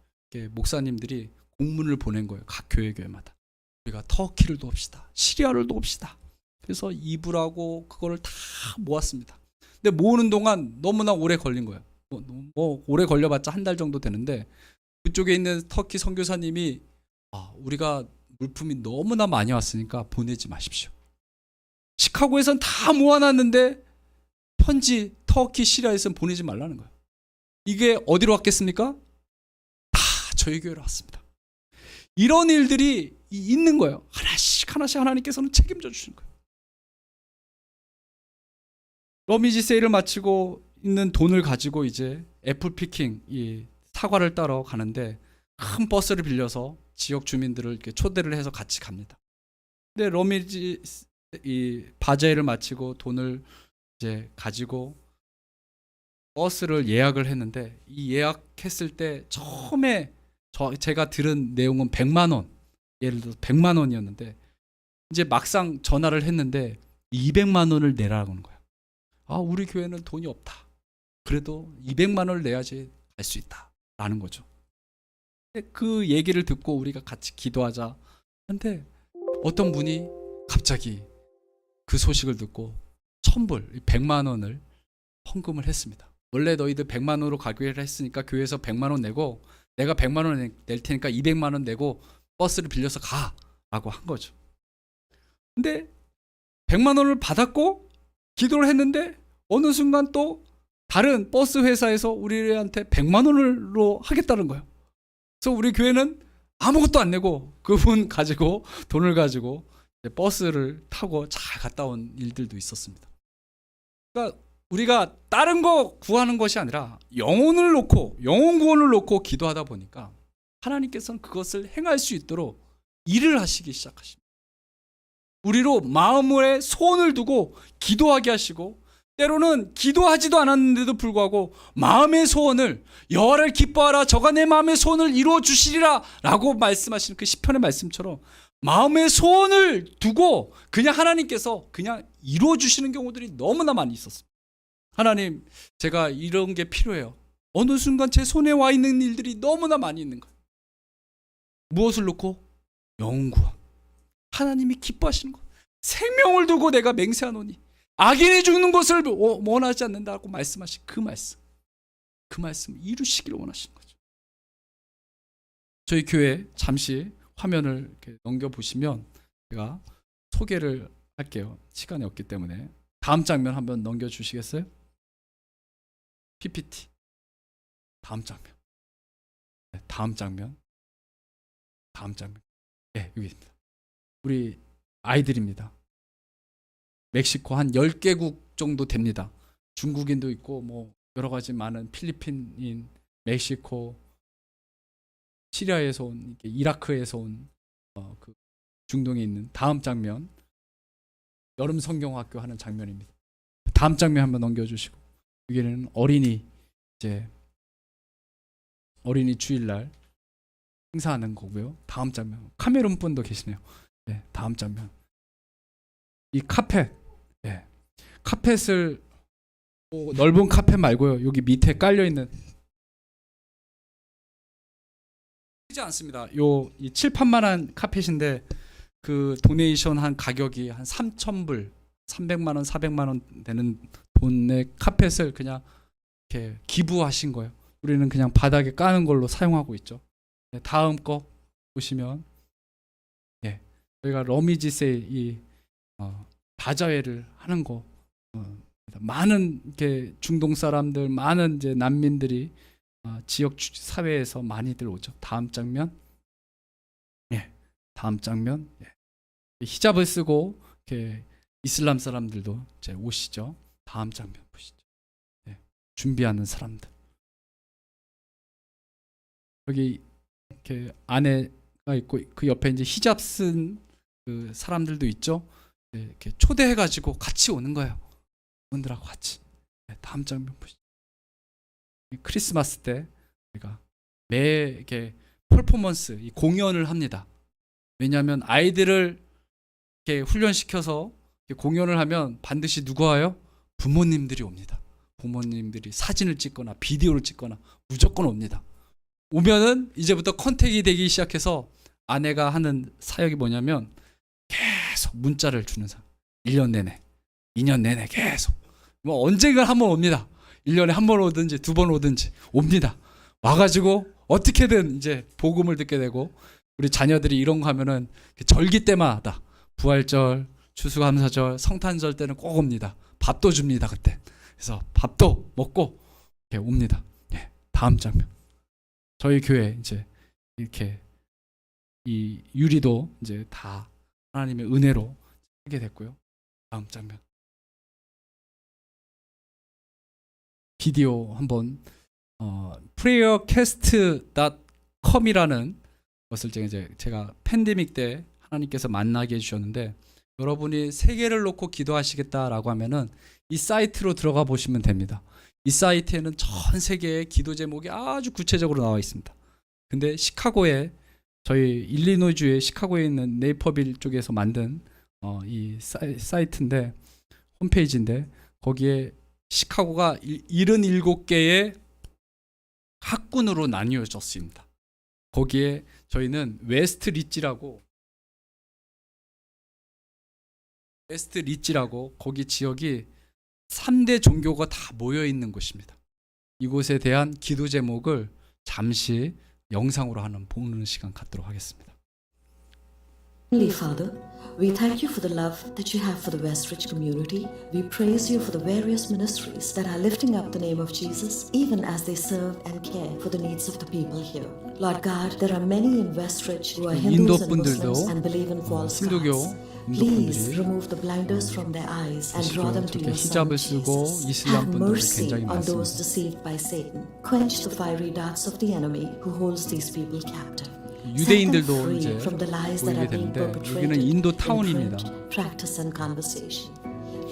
목사님들이 공문을 보낸 거예요. 각 교회마다. 우리가 터키를 도웁시다. 시리아를 도웁시다. 그래서 이불하고 그거를 다 모았습니다. 근데 모으는 동안 너무나 오래 걸린 거예요. 뭐 오래 걸려봤자 한 달 정도 되는데 그쪽에 있는 터키 선교사님이 우리가 물품이 너무나 많이 왔으니까 보내지 마십시오. 시카고에선 다 모아놨는데 편지 터키 시리아에선 보내지 말라는 거예요. 이게 어디로 왔겠습니까? 다 저희 교회로 왔습니다. 이런 일들이 있는 거예요. 하나씩 하나님께서는 책임져 주시는 거예요. 러미지 세일을 마치고 있는 돈을 가지고 이제 애플 피킹 이 사과를 따러 가는데 큰 버스를 빌려서 지역 주민들을 이렇게 초대를 해서 같이 갑니다. 근데 러미지 이 바제를 마치고 돈을 이제 가지고 버스를 예약을 했는데 이 예약했을 때 처음에 제가 들은 내용은 100만 원, 예를 들어서 100만 원이었는데 이제 막상 전화를 했는데 200만 원을 내라고 하는 거예요. 우리 교회는 돈이 없다. 그래도 200만 원을 내야지 갈 수 있다라는 거죠. 그 얘기를 듣고 우리가 같이 기도하자. 근데 어떤 분이 갑자기 그 소식을 듣고 1000불, 100만 원을 헌금을 했습니다. 원래 너희들 100만 원으로 가기로 했으니까 교회에서 100만 원 내고 내가 100만 원 낼 테니까 200만 원 내고 버스를 빌려서 가라고 한 거죠. 근데 100만 원을 받았고 기도를 했는데 어느 순간 또 다른 버스 회사에서 우리한테 100만 원으로 하겠다는 거예요. 그래서 우리 교회는 아무것도 안 내고 그분 가지고 돈을 가지고 버스를 타고 잘 갔다 온 일들도 있었습니다. 그러니까 우리가 다른 거 구하는 것이 아니라 영혼 구원을 놓고 기도하다 보니까 하나님께서는 그것을 행할 수 있도록 일을 하시기 시작하십니다. 우리로 마음에 소원을 두고 기도하게 하시고 때로는 기도하지도 않았는데도 불구하고 마음의 소원을 여호와를 기뻐하라 저가 내 마음의 소원을 이루어 주시리라 라고 말씀하시는 그 시편의 말씀처럼 마음의 소원을 두고 그냥 하나님께서 그냥 이루어 주시는 경우들이 너무나 많이 있었습니다. 하나님, 제가 이런 게 필요해요. 어느 순간 제 손에 와 있는 일들이 너무나 많이 있는 거예요. 무엇을 놓고? 영혼 구원. 하나님이 기뻐하시는 것. 생명을 두고 내가 맹세하노니 악인이 죽는 것을 원하지 않는다고 말씀하신 그 말씀 이루시기를 원하시는 거죠. 저희 교회 잠시 화면을 이렇게 넘겨보시면 제가 소개를 할게요. 시간이 없기 때문에. 다음 장면 한번 넘겨주시겠어요? PPT. 다음 장면. 네, 다음 장면. 네, 여기입니다. 우리 아이들입니다. 멕시코 한 10개국 정도 됩니다. 중국인도 있고 뭐 여러 가지 많은 필리핀인, 멕시코, 시리아에서 온, 이라크에서 온 그 중동에 있는 다음 장면. 여름 성경학교 하는 장면입니다. 다음 장면 한번 넘겨주시고 여기는 어린이 주일날 행사하는 거고요. 다음 장면 카메룬 분도 계시네요. 네, 다음 장면 이 카펫, 네, 카펫을 넓은 카펫 말고요. 여기 밑에 깔려 있는 크지 않습니다. 이 칠판만한 카펫인데 그 도네이션 한 가격이 한 3,000불, 300만 원, 400만 원 되는 돈의 카펫을 그냥 이렇게 기부하신 거예요. 우리는 그냥 바닥에 까는 걸로 사용하고 있죠. 다음 거 보시면 저희가 러미지세 이 다자회를 하는 거 많은 이렇게 중동 사람들, 많은 이제 난민들이 지역 사회에서 많이들 오죠. 다음 장면, 다음 장면, 히잡을 쓰고 이렇게 이슬람 사람들도 이제 오시죠. 다음 장면 보시죠. 준비하는 사람들. 여기 이렇게 아내가 있고 그 옆에 이제 히잡 쓴 그 사람들도 있죠. 이렇게 초대해가지고 같이 오는 거예요. 분들하고 같이. 다음 장면 보시죠. 크리스마스 때 우리가 매 이렇게 퍼포먼스, 이 공연을 합니다. 왜냐하면 아이들을 이렇게 훈련시켜서 이렇게 공연을 하면 반드시 누가 와요? 부모님들이 옵니다. 부모님들이 사진을 찍거나 비디오를 찍거나 무조건 옵니다. 오면은 이제부터 컨택이 되기 시작해서 아내가 하는 사역이 뭐냐면 계속 문자를 주는 사람. 1년 내내, 2년 내내 계속. 뭐 언젠가 한 번 옵니다. 1년에 한 번 오든지 두 번 오든지 옵니다. 와가지고 어떻게든 이제 복음을 듣게 되고, 우리 자녀들이 이런 거 하면은 절기 때마다 부활절, 추수감사절, 성탄절 때는 꼭 옵니다. 밥도 줍니다 그때. 그래서 밥도 먹고 이렇게 옵니다. 다음 장면. 저희 교회 이제 이렇게 이 유리도 이제 다 하나님의 은혜로 하게 됐고요. 다음 장면. 비디오 한번 prayercast.com이라는 것을 제가 팬데믹 때 하나님께서 만나게 해주셨는데, 여러분이 세계를 놓고 기도하시겠다라고 하면은 이 사이트로 들어가 보시면 됩니다. 이 사이트에는 전 세계의 기도 제목이 아주 구체적으로 나와 있습니다. 근데 시카고에, 저희 일리노이주의 시카고에 있는 네이퍼빌 쪽에서 만든 이 사이트인데, 홈페이지인데, 거기에 시카고가 77개의 학군으로 나뉘어졌습니다. 거기에 저희는 웨스트 리치라고 거기 지역이 3대 종교가 다 모여 있는 곳입니다. 이곳에 대한 기도 제목을 잠시 영상으로 보는 시간 갖도록 하겠습니다. Heavenly Father, we thank you for the love that you have for the Westridge community. We praise you for the various ministries that are lifting up the name of Jesus, even as they serve and care for the needs of the people here. Lord God, there are many in Westridge who are Hindus and Muslims and believe in false gods. Please remove the blinders from their eyes and draw them to your Son, Jesus. Have mercy on those deceived by Satan. Quench the fiery darts of the enemy who holds these people captive. 유대인들도 이제 보이게 되는데, 여기는 인도 타운입니다. Practice and conversation.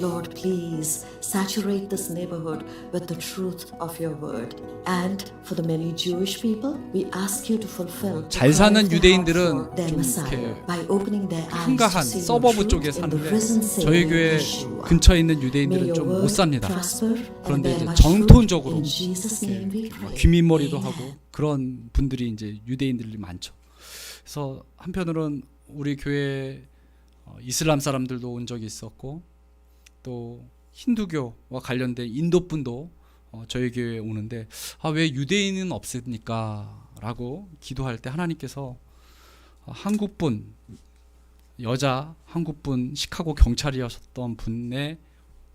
Lord, please saturate this neighborhood with the truth of your word. And for the many Jewish people, we ask you to fulfill 잘 사는 유대인들은 their Messiah by opening their eyes to 한가한 see the 서버브 truth 쪽에 in the 사는데, risen 저희 Savior 교회 Yeshua. 근처에 있는 May 유대인들은 your 좀 못 word 삽니다. prosper and 그런데 bear 이제 much fruit. 정통적으로 In Jesus' name we pray. 귀민머리도 Amen. 하고 그런 분들이 이제 유대인들이 많죠. 그래서 한편으로는 우리 교회 이슬람 사람들도 온 적이 있었고, 또 힌두교와 관련된 인도 분도 저희 교회에 오는데, 왜 유대인은 없습니까? 라고 기도할 때 하나님께서 한국분, 여자 한국분, 시카고 경찰이었던 분의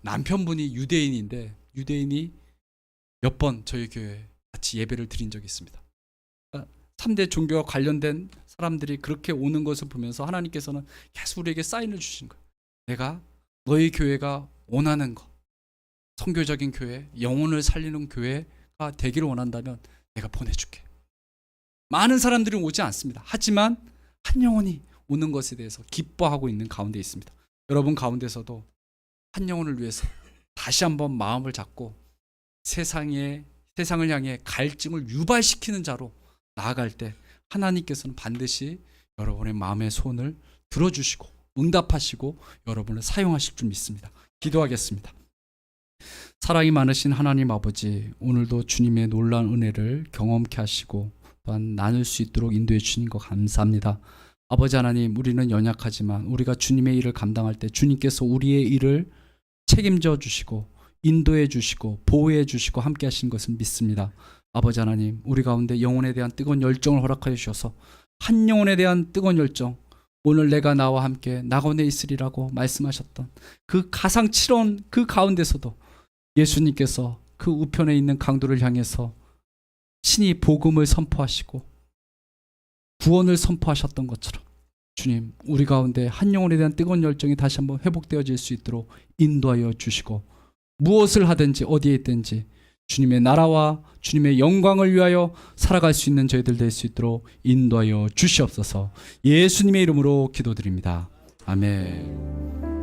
남편분이 유대인인데, 유대인이 몇 번 저희 교회에 같이 예배를 드린 적이 있습니다. 3대 종교와 관련된 사람들이 그렇게 오는 것을 보면서 하나님께서는 계속 우리에게 사인을 주신 거예요. 내가 너희 교회가 원하는 것, 선교적인 교회, 영혼을 살리는 교회가 되기를 원한다면 내가 보내줄게. 많은 사람들이 오지 않습니다. 하지만 한 영혼이 오는 것에 대해서 기뻐하고 있는 가운데 있습니다. 여러분 가운데서도 한 영혼을 위해서 다시 한번 마음을 잡고 세상을 향해 갈증을 유발시키는 자로 나아갈 때 하나님께서는 반드시 여러분의 마음의 소원을 들어주시고 응답하시고 여러분을 사용하실 줄 믿습니다. 기도하겠습니다. 사랑이 많으신 하나님 아버지, 오늘도 주님의 놀라운 은혜를 경험케 하시고 또한 나눌 수 있도록 인도해 주신 것 감사합니다. 아버지 하나님, 우리는 연약하지만 우리가 주님의 일을 감당할 때 주님께서 우리의 일을 책임져 주시고 인도해 주시고 보호해 주시고 함께 하신 것을 믿습니다. 아버지 하나님, 우리 가운데 영혼에 대한 뜨거운 열정을 허락하여 주셔서 한 영혼에 대한 뜨거운 열정, 오늘 내가 나와 함께 나 가운데 있으리라고 말씀하셨던 그 가상치러운 그 가운데서도 예수님께서 그 우편에 있는 강도를 향해서 친히 복음을 선포하시고 구원을 선포하셨던 것처럼 주님, 우리 가운데 한 영혼에 대한 뜨거운 열정이 다시 한번 회복되어질 수 있도록 인도하여 주시고, 무엇을 하든지 어디에 있든지 주님의 나라와 주님의 영광을 위하여 살아갈 수 있는 저희들 될 수 있도록 인도하여 주시옵소서. 예수님의 이름으로 기도드립니다. 아멘.